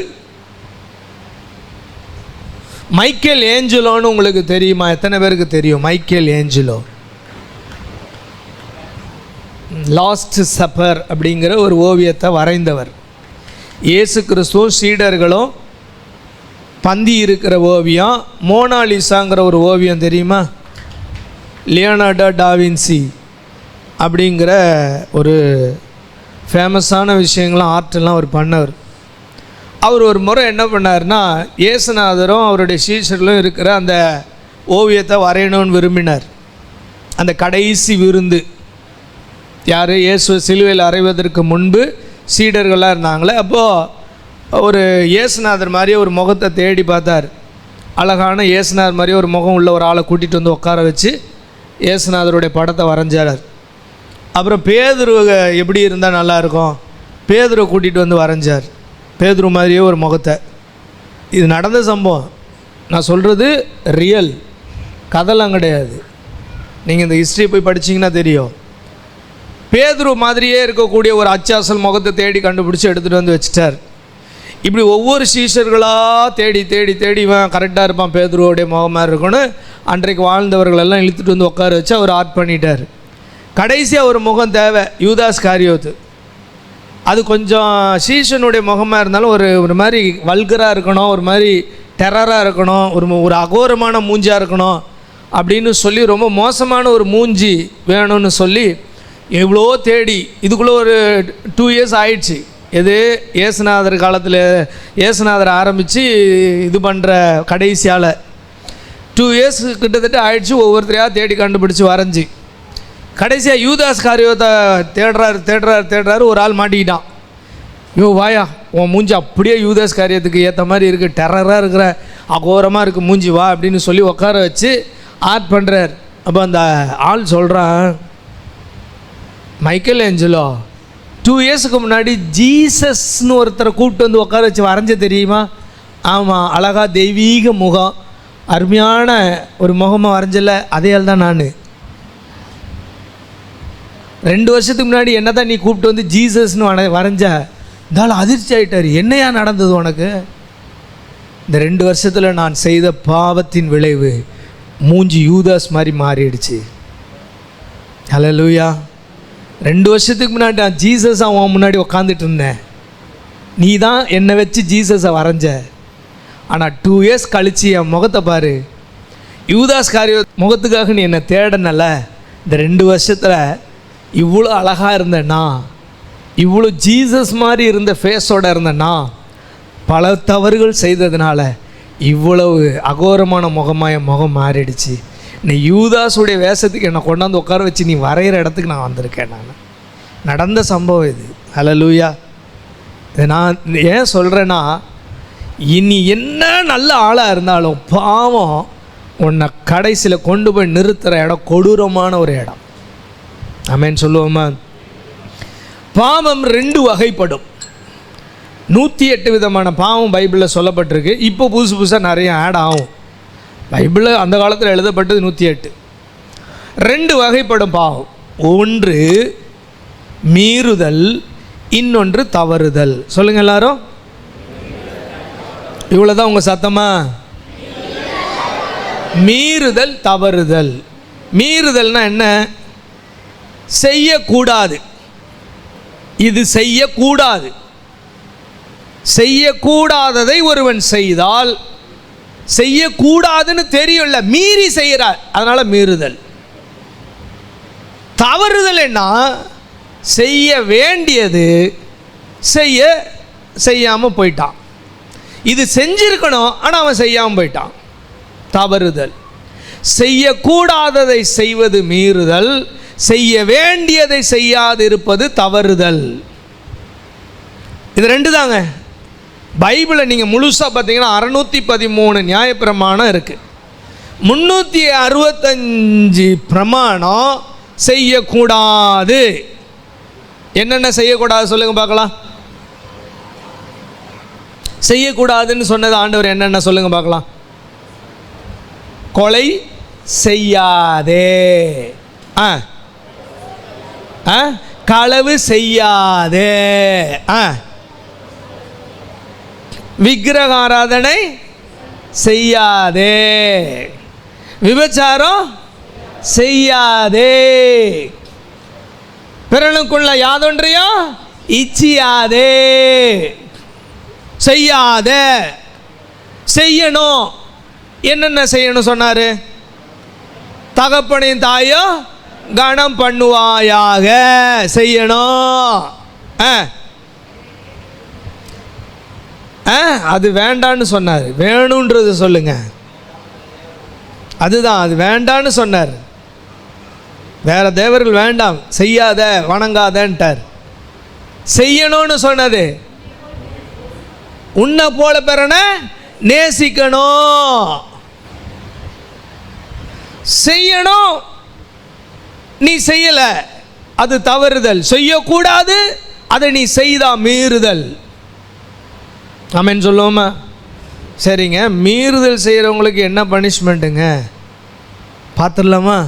மைக்கேல் ஏஞ்சலோன்னு உங்களுக்கு தெரியுமா? எத்தனை பேருக்கு தெரியும் மைக்கேல் ஏஞ்சலோ? லாஸ்ட் சப்பர் அப்படிங்கிற ஒரு ஓவியத்தை வரைந்தவர். இயேசு கிறிஸ்துவும் சீடர்களும் பந்தி இருக்கிற ஓவியம். மோனாலிசாங்கிற ஒரு ஓவியம் தெரியுமா? லியோனார்டோ டாவின்சி அப்படிங்கிற ஒரு ஃபேமஸான விஷயங்கள்லாம் ஆர்ட்டெல்லாம் அவர் பண்ணவர். அவர் ஒரு முறை என்ன பண்ணார்னா, இயேசுநாதரும் அவருடைய சீஷர்களும் இருக்கிற அந்த ஓவியத்தை வரையணும்னு விரும்பினார். அந்த கடைசி விருந்து யார்? இயேசு சிலுவையில் அறைவதற்கு முன்பு சீடர்களாக இருந்தாங்களே. அப்போது ஒரு இயேசுநாதர் மாதிரியே ஒரு முகத்தை தேடி பார்த்தார். அழகான இயேசுநாதர் மாதிரியே ஒரு முகம் உள்ள ஒரு ஆளை கூட்டிகிட்டு வந்து உட்கார வச்சு இயேசுநாதருடைய படத்தை வரைஞ்சார். அப்புறம் பேதுரு எப்படி இருந்தால் நல்லாயிருக்கும், பேதுருவை கூட்டிகிட்டு வந்து வரைஞ்சார். பேதுரு மாதிரியே ஒரு முகத்தை. இது நடந்த சம்பவம். நான் சொல்கிறது ரியல், கதைலாம் கிடையாது. நீங்கள் இந்த ஹிஸ்ட்ரி போய் படிச்சிங்கன்னா தெரியும். பேதுரு மாதிரியே இருக்கக்கூடிய ஒரு அச்சாசல் முகத்தை தேடி கண்டுபிடிச்சி எடுத்துகிட்டு வந்து வச்சுட்டார். இப்படி ஒவ்வொரு சீஷர்களாக தேடி தேடி தேடி இவன் கரெக்டாக இருப்பான், பேதுருவோடைய முகமாக இருக்குன்னு அன்றைக்கு வாழ்ந்தவர்களெல்லாம் இழுத்துட்டு வந்து உட்கார வச்சு அவர் ஆர்ட் பண்ணிட்டார். கடைசியாக ஒரு முகம் தேவை, யூதாஸ் காரியோத்து. அது கொஞ்சம் சீஷனுடைய முகமாக இருந்தாலும் ஒரு மாதிரி வல்கராக இருக்கணும், ஒரு மாதிரி டெரராக இருக்கணும், ஒரு அகோரமான மூஞ்சியாக இருக்கணும் அப்படின்னு சொல்லி ரொம்ப மோசமான ஒரு மூஞ்சி வேணும்னு சொல்லி எவ்வளோ தேடி இதுக்குள்ளே ஒரு 2 இயர்ஸ் ஆயிடுச்சு. எது இயேசுநாதர் காலத்தில் இயேசுநாதர் ஆரம்பித்து இது பண்ணுற கடைசியால் 2 இயர்ஸ் கிட்டத்தட்ட ஆயிடுச்சு. ஒவ்வொருத்தரையாக தேடி கண்டுபிடிச்சி வரைஞ்சி கடைசியாக யூதாஸ் காரியோத்தை தேடுறாரு. ஒரு ஆள் மாட்டிக்கிட்டான். வாயா, உன் மூஞ்சி அப்படியே யூதாஸ் காரியத்துக்கு ஏற்ற மாதிரி இருக்குது, டெரராக இருக்கிற அகோரமாக இருக்குது மூஞ்சி, வா அப்படின்னு சொல்லி உட்கார வச்சு ஆர்ட் பண்ணுறார். அப்போ அந்த ஆள் சொல்கிறான், மைக்கேல் ஏஞ்சலோ 2 இயர்ஸுக்கு முன்னாடி ஜீசஸ்னு ஒருத்தரை கூப்பிட்டு வந்து உட்கார வச்சு வரைஞ்ச தெரியுமா? ஆமாம், அழகாக தெய்வீக முகம், அருமையான ஒரு முகமாக வரைஞ்சல, அதே ஆள் தான் நான். 2 வருஷத்துக்கு முன்னாடி என்ன தான் நீ கூப்பிட்டு வந்து ஜீசஸ்னு வரைஞ்ச? இருந்தாலும் அதிர்ச்சி ஆகிட்டார். என்னையா நடந்தது உனக்கு? இந்த 2 வருஷத்தில் நான் செய்த பாவத்தின் விளைவு மூஞ்சி யூதாஸ் மாதிரி மாறிடுச்சு. ஹல்லேலூயா. 2 வருஷத்துக்கு முன்னாடி நான் ஜீசஸை அவன் முன்னாடி உக்காந்துட்டு இருந்தேன், நீ தான் என்னை வச்சு ஜீசஸை வரைஞ்ச. ஆனால் 2 இயர்ஸ் கழித்து என் முகத்தை பாரு, யூதாஸ் காரிய முகத்துக்காக நீ என்னை தேடனல, இந்த 2 வருஷத்தில் இவ்வளோ அழகாக இருந்தேன்னா, இவ்வளோ ஜீசஸ் மாதிரி இருந்த ஃபேஸோடு இருந்தேன்னா, பல தவறுகள் செய்ததுனால இவ்வளவு அகோரமான முகமாக என் முகம் மாறிடுச்சு. நீ யூதாஸுடைய வேஷத்துக்கு என்னை கொண்டாந்து உட்கார வச்சு நீ வரைகிற இடத்துக்கு நான் வந்திருக்கேன். நான் நடந்த சம்பவம் இது. ஹல்லேலூயா. இதை நான் ஏன் சொல்கிறேன்னா, இனி என்ன நல்ல ஆளாக இருந்தாலும் பாவம் உன்னை கடைசியில் கொண்டு போய் நிறுத்துகிற இடம் கொடூரமான ஒரு இடம். ஆமென் சொல்லுவோமா? பாவம் 2 வகைப்படும். 108 விதமான பாவம் பைபிளில் சொல்லப்பட்டிருக்கு. இப்போ புதுசாக நிறைய ஆட் ஆகும். பைபிளில் அந்த காலத்தில் எழுதப்பட்டது 108. 2 வகைப்படும் பாவம். ஒன்று மீறுதல், இன்னொன்று தவறுதல். சொல்லுங்க எல்லாரும். இவ்வளோதான் உங்கள் சத்தமா? மீறுதல், தவறுதல். மீறுதல்னா என்ன? செய்யக்கூடாது. இது செய்யக்கூடாது. செய்யக்கூடாததை ஒருவன் செய்தால், செய்யக்கூடாதுன்னு தெரியும்ல, மீறி செய்கிறார், அதனால மீறுதல். தவறுதல் என்ன? செய்ய வேண்டியது செய்யாமல் போயிட்டான். இது செஞ்சிருக்கணும், ஆனால் அவன் செய்யாமல் போயிட்டான். தவறுதல். செய்யக்கூடாததை செய்வது மீறுதல், செய்ய வேண்டியதை செய்யாதிருப்பது தவறுதல். இது 2 தாங்க. பைபிளை நீங்கள் முழுசாக பார்த்தீங்கன்னா 613 நியாயப்பிரமாணம் இருக்குது. 365 பிரமாணம் செய்யக்கூடாது. என்னென்ன செய்யக்கூடாது சொல்லுங்க பார்க்கலாம். செய்யக்கூடாதுன்னு சொன்னது ஆண்டவர் என்னென்ன சொல்லுங்க பார்க்கலாம். கொலை செய்யாதே, களவு செய்யாதே, விக்கிரக ஆராதனை செய்யாதே, விபச்சாரம் செய்யாதே, பிறனுக்குள்ள யாதொன்றையும் இச்சியாதே. செய்யாத. செய்யணும். என்னென்ன செய்யணும் சொன்னாரு? தகப்பனையும் தாயோ கனம் பண்ணுவாயாக செய்யணும். அது வேண்டான்னு சொன்னார். வேணுன்றது சொல்லுங்க. அதுதான், அது வேண்டான்னு சொன்னார். வேற தேவர்கள் வேண்டாம், செய்யாத, வணங்காதன்ட்டார். செய்யணும்னு சொன்னது உன்னை போல பிறனை நேசிக்கணும். செய்யணும், நீ செய்யல, அது தவறுதல். செய்யக்கூடாது, அதை நீ செய்தா மீறுதல். ஆமென் சொல்லுவோமா? சரிங்க, மீறுதல் செய்கிறவங்களுக்கு என்ன பனிஷ்மெண்ட்டுங்க பார்த்துடலாமா?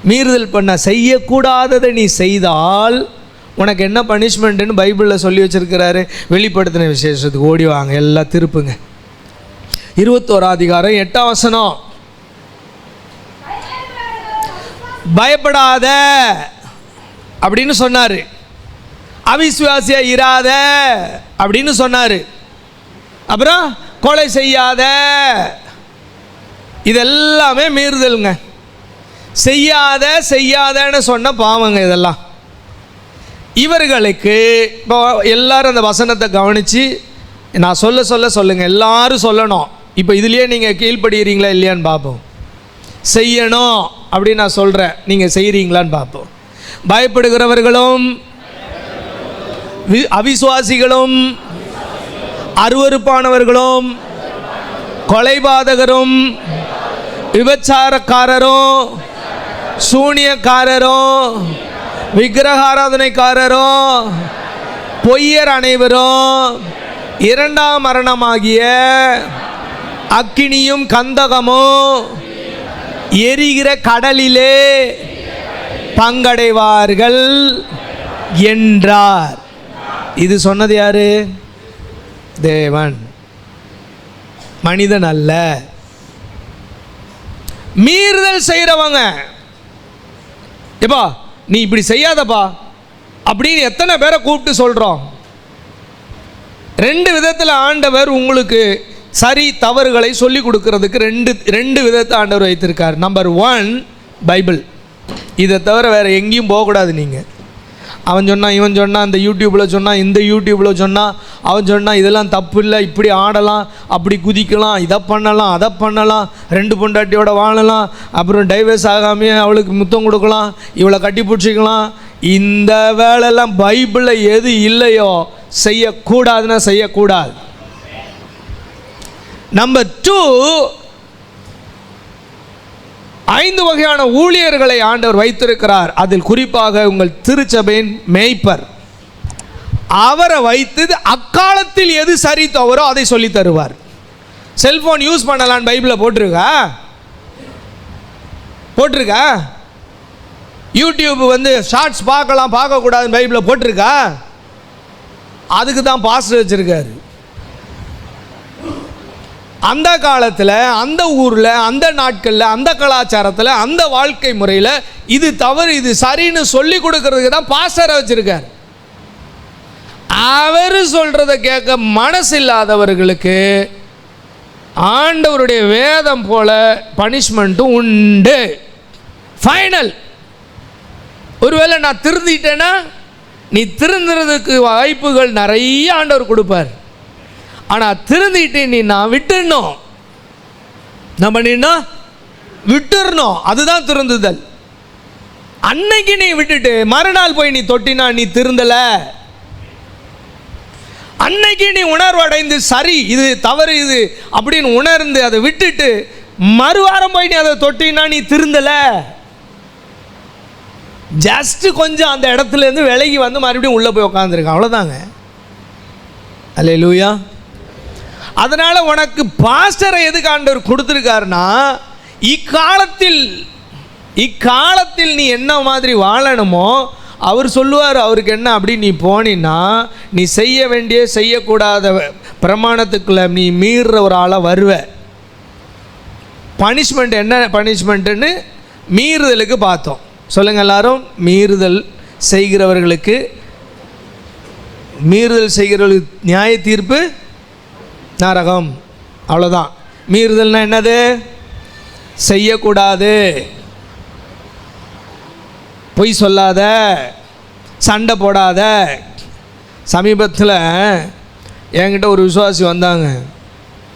மீறுதல் பண்ண, செய்யக்கூடாததை நீ செய்தால் உனக்கு என்ன பனிஷ்மெண்ட்டுன்னு பைபிளில் சொல்லி வச்சிருக்கிறாரு. வெளிப்படுத்தின விசேஷத்துக்கு ஓடி வாங்க, எல்லாம் திருப்புங்க. 21 அதிகாரம் 8ஆம் வசனம். பயப்படாத அப்படின்னு சொன்னார். அவிசுவாசியா இராத அப்படின்னு சொன்னார். அப்புறம் கொலை செய்யாத. இதெல்லாமே மீறுதலுங்க. செய்யாதன்னு சொன்ன பாவங்க இதெல்லாம். இவர்களுக்கு இப்போ எல்லாரும் அந்த வசனத்தை கவனித்து நான் சொல்லுங்கள், எல்லாரும் சொல்லணும். இப்போ இதுலேயே நீங்கள் கீழ்ப்படுகிறீங்களா இல்லையான்னு பார்ப்போம். செய்யணும் அப்படின்னு நான் சொல்கிறேன், நீங்கள் செய்கிறீங்களான்னு பார்ப்போம். பயப்படுகிறவர்களும் அவிசுவாசிகளும் அருவருப்பானவர்களும் கொலைபாதகரும் விபச்சாரக்காரரும் சூனியக்காரரும் விக்கிரகாராதனைக்காரரும் பொய்யர் அனைவரும் 2ஆம் மரணமாகிய அக்கினியும் கந்தகமும் எரிகிற கடலிலே பங்கடைவார்கள் என்றார். இது சொன்னது யாரு? தேவன், மனிதன் அல்ல. மீறுதல் செய்கிறவங்க, எப்பா நீ இப்படி செய்யாதப்பா அப்படின்னு எத்தனை பேரை கூப்பிட்டு சொல்கிறோம்? 2 விதத்தில் ஆண்டவர் உங்களுக்கு சரி தவறுகளை சொல்லி கொடுக்கறதுக்கு ரெண்டு விதத்தை ஆண்டவர் வைத்திருக்கார். Number 1 Bible. இதை தவிர வேறு எங்கேயும் போகக்கூடாது. நீங்கள் அவன் சொன்னான், இவன் சொன்னான், அந்த யூடியூப்பில் சொன்னான், இந்த யூடியூப்பில் சொன்னான், அவன் சொன்னான் இதெல்லாம் தப்பு இல்லை, இப்படி ஆடலாம், அப்படி குதிக்கலாம், இதை பண்ணலாம், அதை பண்ணலாம், 2 பொண்டாட்டியோட வாழலாம், அப்புறம் டைவர்ஸ் ஆகாமையே அவளுக்கு முத்தம் கொடுக்கலாம், இவளை கட்டி பிடிச்சிக்கலாம். இந்த வேலையெல்லாம் பைபிளில் எது இல்லையோ செய்யக்கூடாதுன்னா செய்யக்கூடாது. நம்பர் 2, 5 வகையான ஊழியர்களை ஆண்டவர் வைத்திருக்கிறார். அதில் குறிப்பாக உங்கள் திருச்சபையின் மேய்ப்பர். அவரை வைத்து அக்காலத்தில் எது சரி தவறோ அதை சொல்லி தருவார். செல்போன் யூஸ் பண்ணலான்னு பைபிளில் போட்டிருக்கா? போட்டிருக்கா? யூடியூப் வந்து ஷார்ட்ஸ் பார்க்கலாம் பார்க்கக்கூடாதுன்னு பைபிளில் போட்டிருக்கா? அதுக்கு தான் பாஸ்டர் வச்சுருக்காரு. அந்த காலத்தில், அந்த ஊரில், அந்த நாட்களில், அந்த கலாச்சாரத்தில், அந்த வாழ்க்கை முறையில் இது தவறு இது சரின்னு சொல்லி கொடுக்கறதுக்கு தான் பாஸ்டரை வச்சுருக்கார். அவர் சொல்கிறத கேட்க மனசு இல்லாதவர்களுக்கு ஆண்டவருடைய வேதம் போல பனிஷ்மெண்ட்டும் உண்டு. ஃபைனல். ஒருவேளை நான் திருந்திட்டேன்னா நீ திருந்துறதுக்கு வாய்ப்புகள் நிறைய ஆண்டவர் கொடுப்பார். ஆனால் திருந்திட்டு நீ நான் விட்டுடணும், நம்ம நின்னா விட்டுறணும். அதுதான் திருந்துதல். அன்னைக்கு நீ விட்டுட்டு மறுநாள் போய் நீ தொட்டினா நீ திருந்தல. அன்னைக்கு நீ உணர்வு அடைந்து சரி இது தவறு இது அப்படின்னு உணர்ந்து அதை விட்டுட்டு மறுவாரம் போய் நீ அதை தொட்டினா நீ திருந்தல. ஜஸ்ட் கொஞ்சம் அந்த இடத்துல இருந்து விலகி வந்து மறுபடியும் உள்ளே போய் உட்காந்துருக்கான், அவ்வளோதாங்க. அல்லேலூயா. அதனால் உனக்கு பாஸ்டரை எதுக்கு ஆண்டவர் கொடுத்துருக்காருன்னா, இக்காலத்தில் நீ என்ன மாதிரி வாழணுமோ அவர் சொல்லுவார். அவருக்கு என்ன அப்படி நீ போனின்னா நீ செய்ய வேண்டிய செய்யக்கூடாத பிரமாணத்துக்குள்ள நீ மீறுற ஒரு ஆளாக வருவ. பனிஷ்மெண்ட் என்ன பனிஷ்மெண்ட்டுன்னு மீறுதலுக்கு பார்த்தோம். சொல்லுங்கள் எல்லாரும். மீறுதல் செய்கிறவர்களுக்கு நியாய தீர்ப்பு நரகம். அவ்வளோதான். மீறுதல்னா என்னது? செய்யக்கூடாது, பொய் சொல்லாத, சண்டை போடாத. சமீபத்தில் என்கிட்ட ஒரு விசுவாசி வந்தாங்க.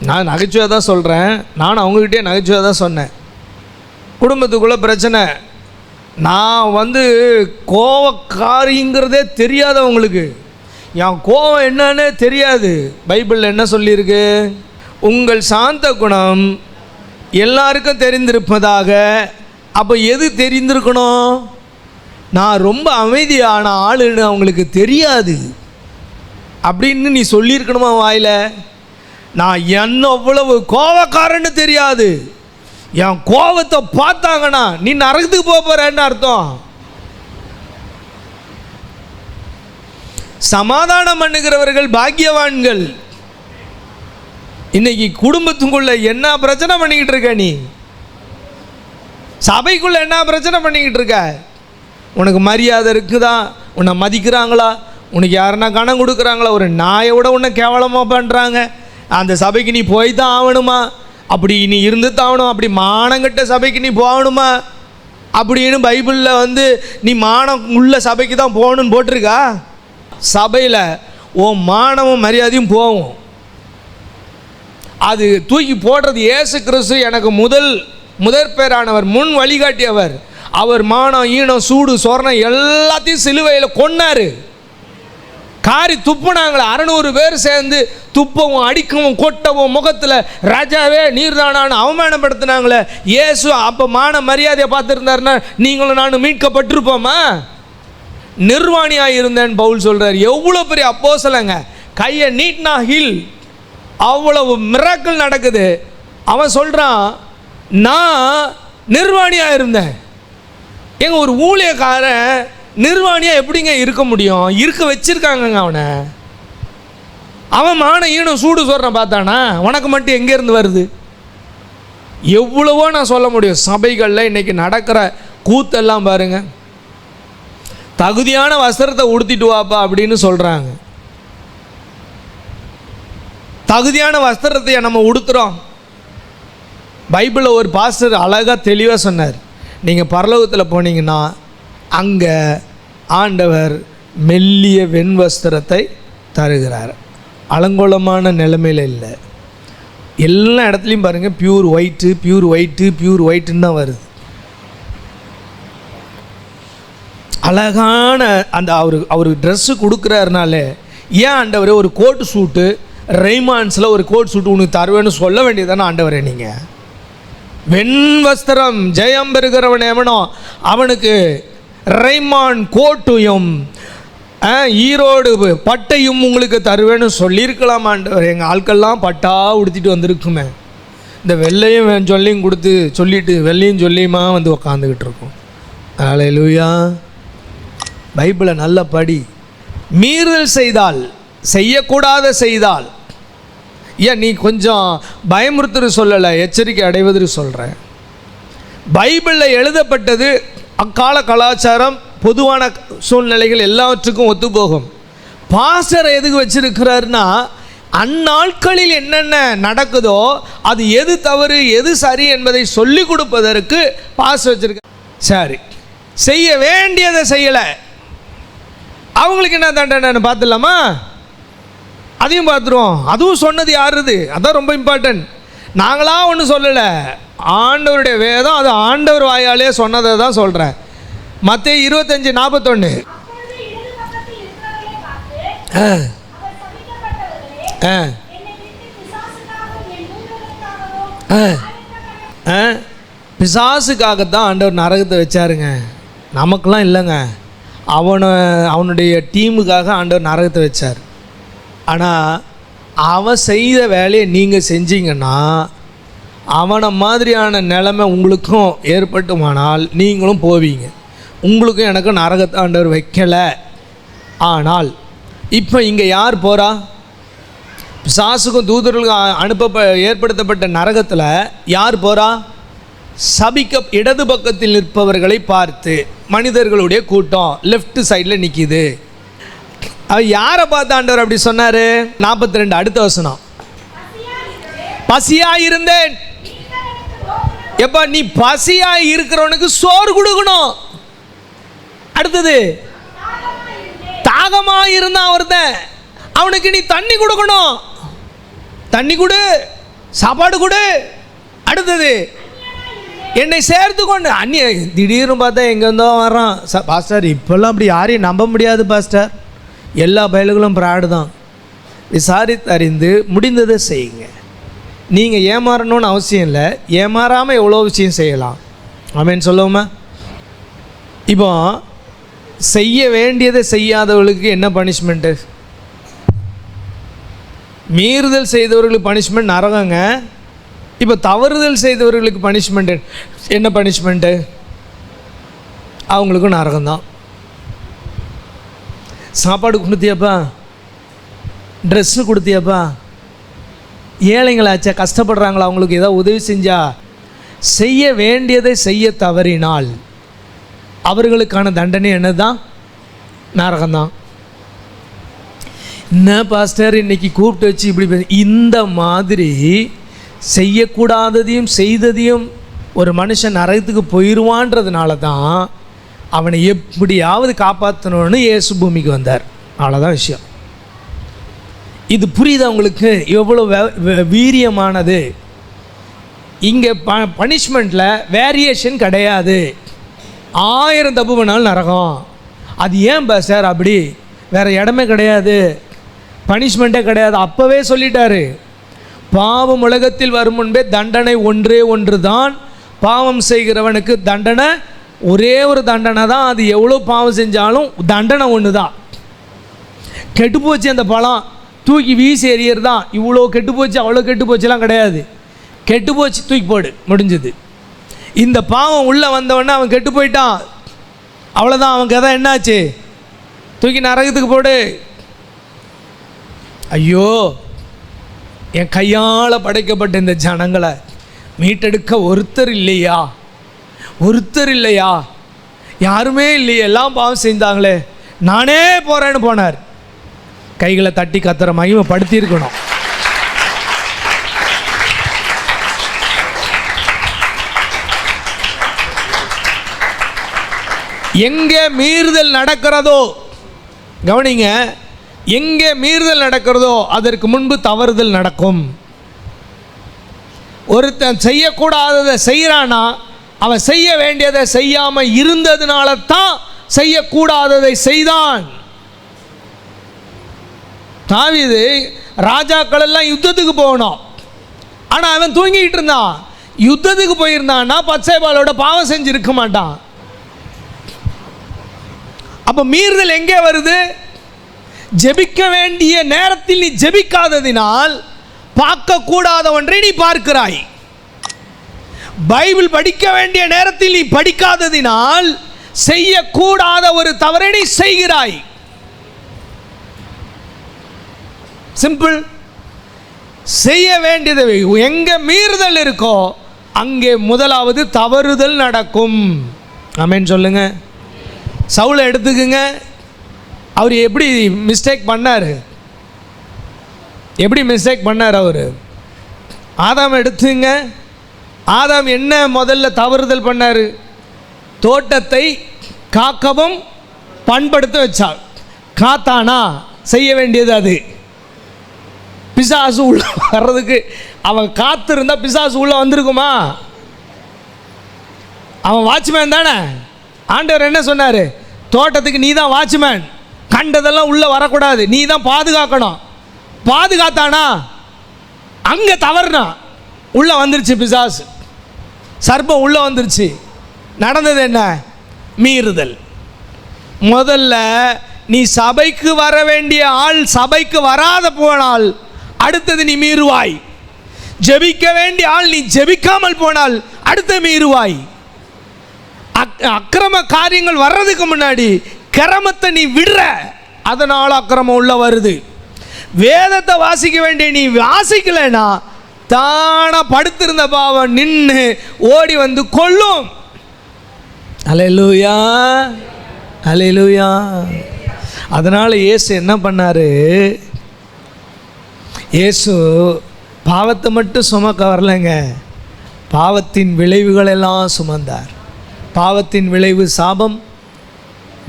நான் நகைச்சுவை தான் சொல்கிறேன், நானும் அவங்ககிட்டே நகைச்சுவை தான் சொன்னேன். குடும்பத்துக்குள்ளே பிரச்சனை. நான் வந்து கோவக்காரிங்கிறதே தெரியாதவங்களுக்கு, என் கோவம் என்னன்னே தெரியாது. பைபிளில் என்ன சொல்லியிருக்கு? உங்கள் சாந்த குணம் எல்லாருக்கும் தெரிந்திருப்பதாக. அப்போ எது தெரிந்திருக்கணும்? நான் ரொம்ப அமைதியான ஆளுன்னு அவங்களுக்கு தெரியாது அப்படின்னு நீ சொல்லியிருக்கணுமா வாயில்? நான் என்ன அவ்வளவு கோவக்காரன்னு தெரியாது, என் கோவத்தை பார்த்தாங்கன்னா நீ நரகத்துக்கு போகிறன்னு அர்த்தம். சமாதானம் பண்ணுகிறவர்கள் பாக்கியவான்கள். இன்னைக்கு குடும்பத்துக்குள்ள என்ன பிரச்சனை பண்ணிக்கிட்டு இருக்க? நீ சபைக்குள்ள என்ன பிரச்சனை பண்ணிக்கிட்டு இருக்க? உனக்கு மரியாதை இருக்குதா? உன்னை மதிக்கிறாங்களா? உனக்கு யாருன்னா கணம் கொடுக்குறாங்களா? ஒரு நாயை விட உன்னை கேவலமாக பண்ணுறாங்க. அந்த சபைக்கு நீ போய் தான் ஆகணுமா? அப்படி நீ இருந்து தாவணும். அப்படி மானங்கட்ட சபைக்கு நீ போகணுமா அப்படின்னு பைபிளில் வந்து நீ மானம் உள்ள சபைக்கு தான் போகணுன்னு போட்டிருக்கா? சபையில் உன் மானமும் மரியாதையும் போகும். அது தூக்கி போடுறது இயேசு கிறிஸ்து எனக்கு முதற் பேரானவர், முன் வழிகாட்டியவர். அவர் மானம் ஈனம் சூடு சொர்ணம் எல்லாத்தையும் சிலுவையில் கொன்னார். காரி துப்புனாங்களே 600 பேர் சேர்ந்து துப்பவும் அடிக்கவும் கொட்டவும் முகத்தில் ராஜாவே நீர்தானான்னு அவமானப்படுத்தினாங்களே. இயேசு அப்போ மான மரியாதையை பார்த்துருந்தாருன்னா நீங்களும் நானும் மீட்கப்பட்டிருப்போமா? நிர்வாணியாக இருந்தேன்னு பவுல் சொல்கிறார். எவ்வளோ பெரிய அப்போஸ்தலங்க, கையை நீட்னா ஹில், அவ்வளவு மிராக்கிள் நடக்குது. அவன் சொல்கிறான் நான் நிர்வாணியாக இருந்தேன். எங்க ஒரு ஊழியக்காரன் நிர்வாணியாக எப்படிங்க இருக்க முடியும்? இருக்க வச்சிருக்காங்கங்க அவனை. அவன் மான ஈனம் சூடு சொல்கிறான் பார்த்தானா? உனக்கு மட்டும் எங்கேருந்து வருது? எவ்வளவோ நான் சொல்ல முடியும். சபைகளில் இன்றைக்கி நடக்கிற கூத்தெல்லாம் பாருங்க. தகுதியான வஸ்திரத்தை உடுத்திட்டு வாப்பா அப்படின்னு சொல்கிறாங்க. தகுதியான வஸ்திரத்தை நம்ம உடுத்துகிறோம். பைபிளில் ஒரு பாஸ்டர் அழகாக தெளிவாக சொன்னார். நீங்கள் பரலோகத்தில் போனீங்கன்னா அங்கே ஆண்டவர் மெல்லிய வெண்வஸ்திரத்தை தருகிறார். அலங்கோலமான நிலைமையில் இல்லை. எல்லா இடத்துலையும் பாருங்கள் pure white pure white pure ஒயிட்டுன்னு தான் வருது. அழகான அந்த அவருக்கு ட்ரெஸ்ஸு கொடுக்குறாருனாலே ஏன் ஆண்டவரே ஒரு கோட் சூட்டு ரெய்மான்ஸில் ஒரு கோட் சூட்டு உனக்கு தருவேன்னு சொல்ல வேண்டியதானே ஆண்டவரே? நீங்கள் வெண்வஸ்திரம் ஜெயம் பெறுகிறவன் எவனோ அவனுக்கு ரெய்மான் கோட்டையும் ஈரோடு பட்டையும் உங்களுக்கு தருவேன்னு சொல்லியிருக்கலாம் ஆண்டவர். எங்கள் ஆட்கள்லாம் பட்டா உடுத்திட்டு வந்திருக்குமே. இந்த வெள்ளையும் சொல்லியும் கொடுத்து சொல்லிட்டு வெள்ளையும் சொல்லியுமா வந்து உக்காந்துக்கிட்டு இருக்கோம். அல்லேலூயா. பைபிளை நல்ல படி. மீறுதல் செய்தால், செய்யக்கூடாத செய்தால், ஏன் நீ கொஞ்சம் பயமுறுத்துறது சொல்லலை, எச்சரிக்கை அடைவதற்கு சொல்கிறேன். பைபிளில் எழுதப்பட்டது அக்கால கலாச்சாரம், பொதுவான சூழ்நிலைகள் எல்லாவற்றுக்கும் ஒத்துப்போகும். பாஸ்டர் எதுக்கு வச்சிருக்கிறாருன்னா, அந்நாட்களில் என்னென்ன நடக்குதோ அது எது தவறு எது சரி என்பதை சொல்லி கொடுப்பதற்கு பாஸ்டர் வச்சிருக்க. சரி, செய்ய வேண்டியதை செய்யலை, அவங்களுக்கு என்ன தண்டனை பார்த்துடலாமா? அதையும் பார்த்துருவோம். அதுவும் சொன்னது யாருது? அதான் ரொம்ப இம்பார்ட்டன்ட். நாங்களா ஒன்றும் சொல்லலை, ஆண்டவருடைய வேதம் அது ஆண்டவர் வாயாலே சொன்னதை தான் சொல்கிறேன். மத்தேயு 25:41. பிசாசுக்காகத்தான் ஆண்டவர் நரகத்தை வச்சாருங்க, நமக்கெல்லாம் இல்லைங்க. அவனுடைய டீமுக்காக ஆண்டவர் நரகத்தை வச்சார். ஆனால் அவன் செய்த வேலையை நீங்கள் செஞ்சீங்கன்னா அவனை மாதிரியான நிலைமை உங்களுக்கும் ஏற்பட்டுமானால் நீங்களும் போவீங்க. உங்களுக்கும் எனக்கும் நரகத்தை ஆண்டவர் வைக்கலை. ஆனால் இப்போ இங்கே யார் போகிறா? பிசாசுக்கும் தூதர்களுக்கும் ஏற்படுத்தப்பட்ட நரகத்தில் யார் போகிறா? இடது பக்கத்தில் நிற்பவர்களை பார்த்து மனிதர்களுடைய கூட்டம் லெஃப்ட் சைடில் நிற்கிது. யாரை பார்த்து ஆண்டவர் அப்படி சொன்னார்? 42 அடுத்த வசனம். பசியாக இருந்தேன். எப்பா, நீ பசியாக இருக்கிறவனுக்கு சோறு கொடுக்கணும். அடுத்தது, தாகமாக இருந்தான் ஒருத்தன், அவனுக்கு நீ தண்ணி கொடுக்கணும். தண்ணி கொடு, சாப்பாடு கொடு. அடுத்தது, என்னை சேர்த்து கொண்டு. அந்நிய திடீர்னு பார்த்தா எங்கேருந்தோ வர்றான். பாஸ்டர் இப்போல்லாம் அப்படி யாரையும் நம்ப முடியாது பாஸ்டர், எல்லா பயல்களும் பிராடு தான். விசாரித்து அறிந்து முடிந்ததை செய்யுங்க. நீங்கள் ஏமாறணும்னு அவசியம் இல்லை, ஏமாறாமல் எவ்வளோ விஷயம் செய்யலாம். ஆமேன்னு சொல்லுவோமா? இப்போ செய்ய வேண்டியதை செய்யாதவர்களுக்கு என்ன பனிஷ்மெண்ட்டு? மீறுதல் செய்தவர்களுக்கு பனிஷ்மெண்ட் நரகங்க. இப்போ தவறுதல் செய்தவர்களுக்கு பனிஷ்மெண்ட்டு என்ன பனிஷ்மெண்ட்டு? அவங்களுக்கும் நரகம்தான். சாப்பாடு கொடுத்தியாப்பா, ட்ரெஸ்ஸு கொடுத்தியாப்பா, ஏழைங்களாச்சா கஷ்டப்படுறாங்களா, அவங்களுக்கு ஏதாவது உதவி செஞ்சா, செய்ய வேண்டியதை செய்ய தவறினால் அவர்களுக்கான தண்டனை என்னதான்? நரகம்தான். என்ன பாஸ்டர் இன்னைக்கு கூப்பிட்டு வச்சு இப்படி இந்த மாதிரி செய்யக்கூடாததையும் செய்ததையும் ஒரு மனுஷன் நரகத்துக்கு போயிடுவான்றதுனால தான் அவனை எப்படியாவது காப்பாற்றணும்னு இயேசு பூமிக்கு வந்தார். அவ்வளோதான் விஷயம். இது புரியுது அவங்களுக்கு எவ்வளோ வீரியமானது? இங்கே பனிஷ்மெண்ட்டில் வேரியேஷன் கிடையாது. 1000 தப்பு பண்ணாலும் நரகம். அது ஏன் சார் அப்படி? வேறு இடமே கிடையாது, பனிஷ்மெண்ட்டே கிடையாது. அப்போவே சொல்லிட்டாரு, பாவம் உலகத்தில் வரும் முன்பே தண்டனை ஒன்றே ஒன்று தான். பாவம் செய்கிறவனுக்கு தண்டனை ஒரே ஒரு தண்டனை தான். அது எவ்வளோ பாவம் செஞ்சாலும் தண்டனை ஒன்று தான். கெட்டுப்போச்சு அந்த பழம், தூக்கி வீசி எறியறது தான். இவ்வளோ கெட்டுப்போச்சு அவ்வளோ கெட்டுப்போச்சுலாம் கிடையாது. கெட்டுப்போச்சு, தூக்கி போடு, முடிஞ்சது. இந்த பாவம் உள்ளே வந்தவொடனே அவன் கெட்டு போயிட்டான், அவ்வளோதான். அவன் கதை என்னாச்சு? தூக்கி நரகத்துக்கு போடு. ஐயோ, என் கையால் படைக்கப்பட்ட இந்த ஜனங்களை மீட்டெடுக்க ஒருத்தர் இல்லையா? ஒருத்தர் இல்லையா? யாருமே இல்லையே, எல்லாம் பாவம் செஞ்சாங்களே, நானே போகிறேன்னு போனார். கைகளை தட்டி கத்துற மகிமைப்படுத்தி இருக்கணும். எங்கே மீறுதல் நடக்கிறதோ, கவனிங்க, எங்கே மீறுதல் நடக்கிறதோ அதற்கு முன்பு தவறுதல் நடக்கும். ஒருத்தன் செய்யக்கூடாததை செய்கிறானா, அவன் செய்ய வேண்டியதை செய்யாமல் இருந்ததுனால தான் செய்யக்கூடாததை செய்தான். தாவீது ராஜாக்கள் எல்லாம் யுத்தத்துக்கு போகணும், ஆனால் அவன் தூங்கிக்கிட்டு இருந்தான். யுத்தத்துக்கு போயிருந்தான்னா பத்சேபாளோட பாவம் செஞ்சிருக்க மாட்டான். அப்போ மீறுதல் எங்கே வருது? ஜெபிக்க வேண்டிய நேரத்தில் நீ ஜெபிக்காததினால் பார்க்கக்கூடாத ஒன்றை நீ பார்க்கிறாய். பைபிள் படிக்க வேண்டிய நேரத்தில் நீ படிக்காததினால் செய்யக்கூடாத ஒரு தவறை நீ செய்கிறாய். சிம்பிள். செய்ய வேண்டியது எங்க மீறுதல் இருக்கோ அங்கே முதலாவது தவறுதல் நடக்கும். ஆமென் சொல்லுங்க. சவுலை எடுத்துக்குங்க. அவர் எப்படி மிஸ்டேக் பண்ணார்? எப்படி மிஸ்டேக் பண்ணார் அவர்? ஆதாம் எடுத்துங்க. ஆதாம் என்ன முதல்ல தவறுதல் பண்ணார்? தோட்டத்தை காக்கவும் பண்படுத்த வச்சார். காத்தானா? செய்ய வேண்டியது அது. பிசாசு உள்ள வர்றதுக்கு அவன் காத்திருந்தா பிசாசு உள்ள வந்திருக்குமா? அவன் வாட்ச்மேன் தானே. ஆண்டவர் என்ன சொன்னார்? தோட்டத்துக்கு நீ தான் வாட்ச்மேன், கண்டதெல்லாம் உள்ள வரக்கூடாது, நீ தான் பாதுகாக்கணும். பாதுகாத்தானா? அங்க தவறுனா உள்ள வந்துருச்சு பிசாசு, சர்ப்பம் உள்ள வந்துருச்சு. நடந்தது என்ன? மீறுதல். முதல்ல நீ சபைக்கு வர வேண்டிய ஆள் சபைக்கு வராத போனால் அடுத்தது நீ மீறுவாய். ஜெபிக்க வேண்டிய ஆள் நீ ஜெபிக்காமல் போனால் அடுத்து மீறுவாய். அக்கிரம காரியங்கள் வர்றதுக்கு முன்னாடி கிரமத்தை நீ விடுற, அதனால் அக்கிரமம் உள்ள வருது. வேதத்தை வாசிக்க வேண்டிய நீ வாசிக்கலைன்னா தானா படுத்திருந்த பாவம் நின்று ஓடி வந்து கொல்லும். அல்லேலூயா, அல்லேலூயா. அதனால் இயேசு என்ன பண்ணார்? இயேசு பாவத்தை மட்டும் சுமக்க வரலைங்க, பாவத்தின் விளைவுகளெல்லாம் சுமந்தார். பாவத்தின் விளைவு சாபம்,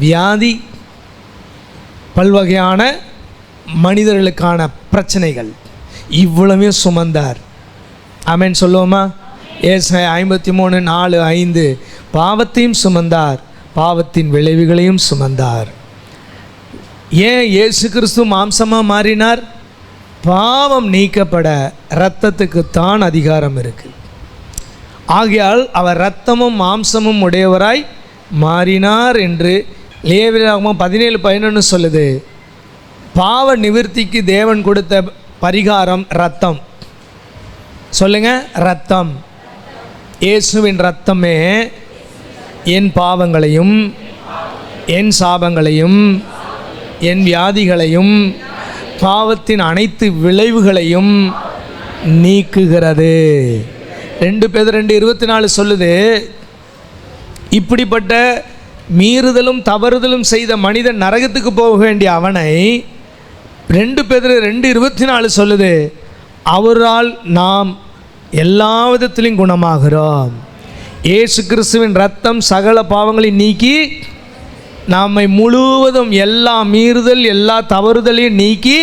வியாதி, பல்வகையான மனிதர்களுக்கான பிரச்சனைகள், இவ்வளவையும் சுமந்தார். ஆமென் சொல்லுவோமா? ஏசாயா 53:4-5 பாவத்தையும் சுமந்தார், பாவத்தின் விளைவுகளையும் சுமந்தார். ஏன் இயேசு கிறிஸ்து மாம்சமாக மாறினார்? பாவம் நீக்கப்பட இரத்தத்துக்கு தான் அதிகாரம் இருக்கு. ஆகையால் அவர் இரத்தமும் மாம்சமும் உடையவராய் மாறினார் என்று லேவியராகமம் 17:11 சொல்லுது. பாவ நிவர்த்திக்கு தேவன் கொடுத்த பரிகாரம் இரத்தம். சொல்லுங்க, இரத்தம். இயேசுவின் இரத்தமே என் பாவங்களையும் என் சாபங்களையும் என் வியாதிகளையும் பாவத்தின் அனைத்து விளைவுகளையும் நீக்குகிறது. 2 பேதுரு 2:24 சொல்லுது. இப்படிப்பட்ட மீறுதலும் தவறுதலும் செய்த மனிதன் நரகத்துக்கு போக வேண்டிய அவனை 2 பேதுரு 2:24 சொல்லுது, அவரால் நாம் எல்லா விதத்திலும் குணமாகிறோம். இயேசு கிறிஸ்துவின் இரத்தம் சகல பாவங்களை நீக்கி நம்மை முழுவதும் எல்லா மீறுதல் எல்லா தவறுதலையும் நீக்கி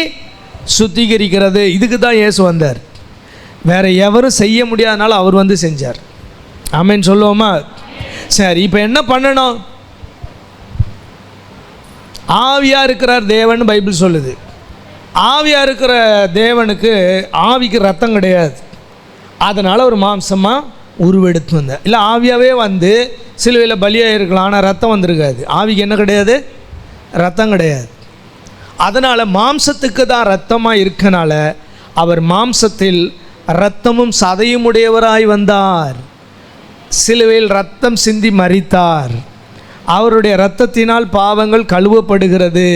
சுத்திகரிக்கிறது. இதுக்கு தான் இயேசு வந்தார். வேற எவரும் செய்ய முடியாதனால அவர் வந்து செஞ்சார். ஆமென் சொல்லுவோமா? சரி, இப்போ என்ன பண்ணணும்? ஆவியாக இருக்கிறார் தேவன் பைபிள் சொல்லுது. ஆவியாக இருக்கிற தேவனுக்கு ஆவிக்கு ரத்தம் கிடையாது, அதனால் ஒரு மாம்சமாக உருவெடுத்து வந்தார். இல்லை ஆவியாகவே வந்து சிலுவையில் பலியாக இருக்கலாம், ஆனால் ரத்தம் வந்திருக்காது. ஆவிக்கு என்ன கிடையாது? ரத்தம் கிடையாது. அதனால் மாம்சத்துக்கு தான் ரத்தமாக இருக்கனால அவர் மாம்சத்தில் இரத்தமும் சதையும் உடையவராய் வந்தார். சிலுவையில் ரத்தம் சிந்தி மரித்தார். அவருடைய இரத்தத்தினால் பாவங்கள் கழுவப்படுகிறது.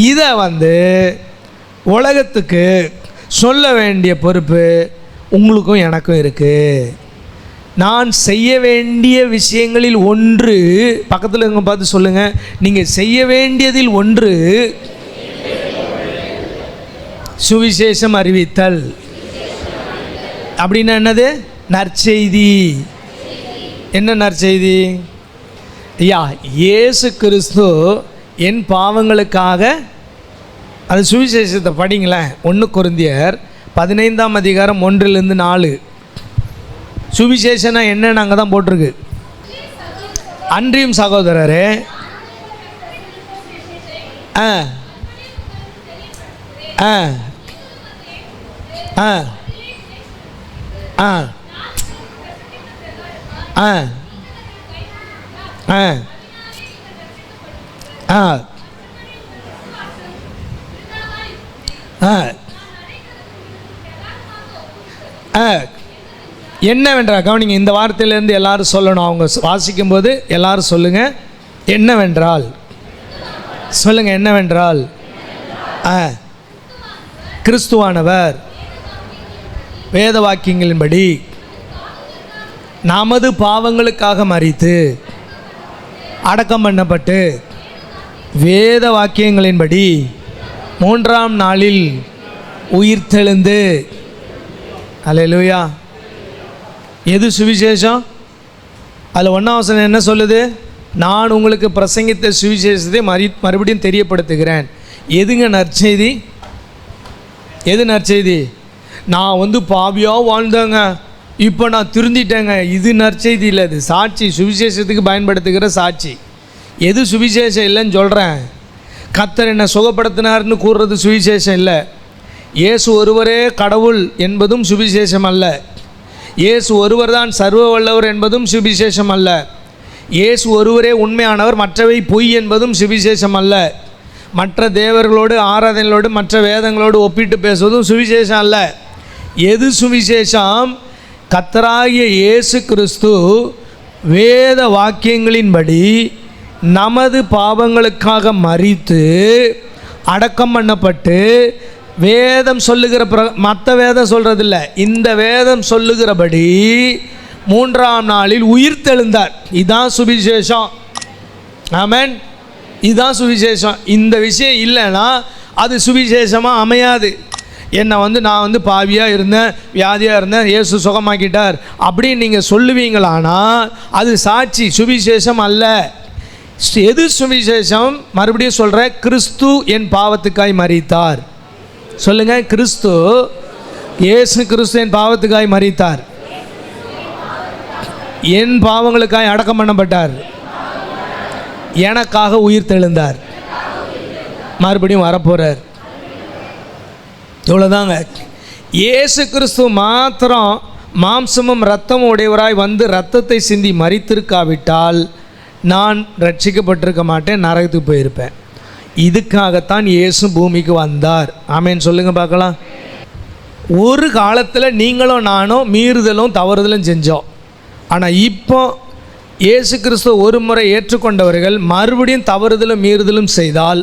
இதை வந்து உலகத்துக்கு சொல்ல வேண்டிய பொறுப்பு உங்களுக்கும் எனக்கும் இருக்குது. நான் செய்ய வேண்டிய விஷயங்களில் ஒன்று, பக்கத்தில் இங்கே பார்த்து சொல்லுங்கள், நீங்கள் செய்ய வேண்டியதில் ஒன்று சுவிசேஷம் அறிவித்தல். அப்படின்னா என்னது? நற்செய்தி. என்ன நற்செய்தி? ஐயா, இயேசு கிறிஸ்து என் பாவங்களுக்காக, அது சுவிசேஷத்தை படிங்களேன். 1 கொரிந்தியர் 15:1-4. சுவிசேஷனா என்னன்னு அங்கே தான் போட்டிருக்கு. அன்றியும் சகோதரரே, ஆ ஆ ஆ ஆ ஆ ஆ ஆ ஆ ஆ என்னவென்றால், கவனிங்க, இந்த வார்த்தையிலேருந்து எல்லாரும் சொல்லணும். அவங்க வாசிக்கும்போது எல்லாரும் சொல்லுங்கள், என்னவென்றால். சொல்லுங்கள், என்னவென்றால். கிறிஸ்துவானவர் வேத வாக்கியங்களின்படி நமது பாவங்களுக்காக மரித்து அடக்கம் பண்ணப்பட்டு வேத வாக்கியங்களின்படி 3ஆம் நாளில் உயிர்த்தெழுந்து. அல்லேலூயா. எது சுவிசேஷம்? அதில் 1ஆம் வசனம் என்ன சொல்லுது? நான் உங்களுக்கு பிரசங்கித்த சுவிசேஷத்தை மறுபடியும் தெரியப்படுத்துகிறேன். எதுங்க நற்செய்தி? எது நற்செய்தி? நான் பாவியாக வாழ்ந்தேங்க, இப்போ நான் திருந்திட்டேங்க. இது நற்செய்தி இல்லை, இது சாட்சி. சுவிசேஷத்துக்கு பயன்படுத்துகிற சாட்சி. எது சுவிசேஷம் இல்லைன்னு சொல்கிறேன். கர்த்தர் என்னை சுகப்படுத்தினார்னு கூறுறது சுவிசேஷம் இல்லை. இயேசு ஒருவரே கடவுள் என்பதும் சுவிசேஷம் அல்ல. இயேசு ஒருவர் தான் சர்வ வல்லவர் என்பதும் சுவிசேஷம் அல்ல. இயேசு ஒருவரே உண்மையானவர், மற்றவை பொய் என்பதும் சுவிசேஷம் அல்ல. மற்ற தேவர்களோடு, ஆராதனைகளோடு, மற்ற வேதங்களோடு ஒப்பிட்டு பேசுவதும் சுவிசேஷம் அல்ல. எது சுவிசேஷம்? கர்த்தராகிய இயேசு கிறிஸ்து வேத வாக்கியங்களின்படி நமது பாவங்களுக்காக மரித்து அடக்கம் பண்ணப்பட்டு, வேதம் சொல்லுகிற மற்ற வேதம் சொல்கிறதில்ல, இந்த வேதம் சொல்லுகிறபடி 3ஆம் நாளில் உயிர்த்தெழுந்தார். இதுதான் சுவிசேஷம். ஆமென். இதுதான் சுவிசேஷம். இந்த விஷயம் இல்லைன்னா அது சுவிசேஷமாக அமையாது. என்னை நான் பாவியாக இருந்தேன், வியாதியாக இருந்தேன், இயேசு சுகமாக்கிட்டார் அப்படின்னு நீங்கள் சொல்லுவீங்களானா அது சாட்சி, சுவிசேஷம் அல்ல. எது சுவிசேஷம்? மறுபடியும் சொல்கிறேன், கிறிஸ்து என் பாவத்துக்காய் மரித்தார். சொல்லுங்கள், கிறிஸ்து, இயேசு கிறிஸ்து என் பாவத்துக்காய் மரித்தார், என் பாவங்களுக்காய் அடக்கம் பண்ணப்பட்டார், எனக்காக உயிர் தெழுந்தார், மறுபடியும் வரப்போகிறார். இவ்வளோதாங்க. இயேசு கிறிஸ்து மாத்திரம் மாம்சமும் இரத்தமும் உடையவராய் வந்து இரத்தத்தை சிந்தி மரித்திருக்காவிட்டால் நான் ரட்சிக்கப்பட்டிருக்க மாட்டேன், நரகத்துக்கு போயிருப்பேன். இதுக்காகத்தான் இயேசு பூமிக்கு வந்தார். ஆமேன் சொல்லுங்கள் பார்க்கலாம். ஒரு காலத்தில் நீங்களும் நானும் மீறுதலும் தவறுதலும் செஞ்சோம். ஆனால் இப்போ இயேசு கிறிஸ்து ஒரு முறை ஏற்றுக்கொண்டவர்கள் மறுபடியும் தவறுதலும் மீறுதலும் செய்தால்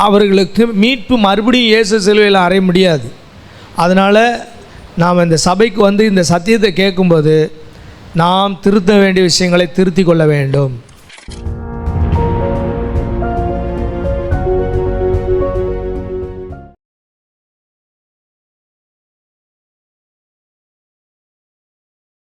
அவர்களுக்கு மீட்பு மறுபடியும் இயேசு சிலுவையில் அறைய முடியாது. அதனால் நாம் இந்த சபைக்கு வந்து இந்த சத்தியத்தை கேட்கும்போது நாம் திருத்த வேண்டிய விஷயங்களை திருத்தி கொள்ள வேண்டும்.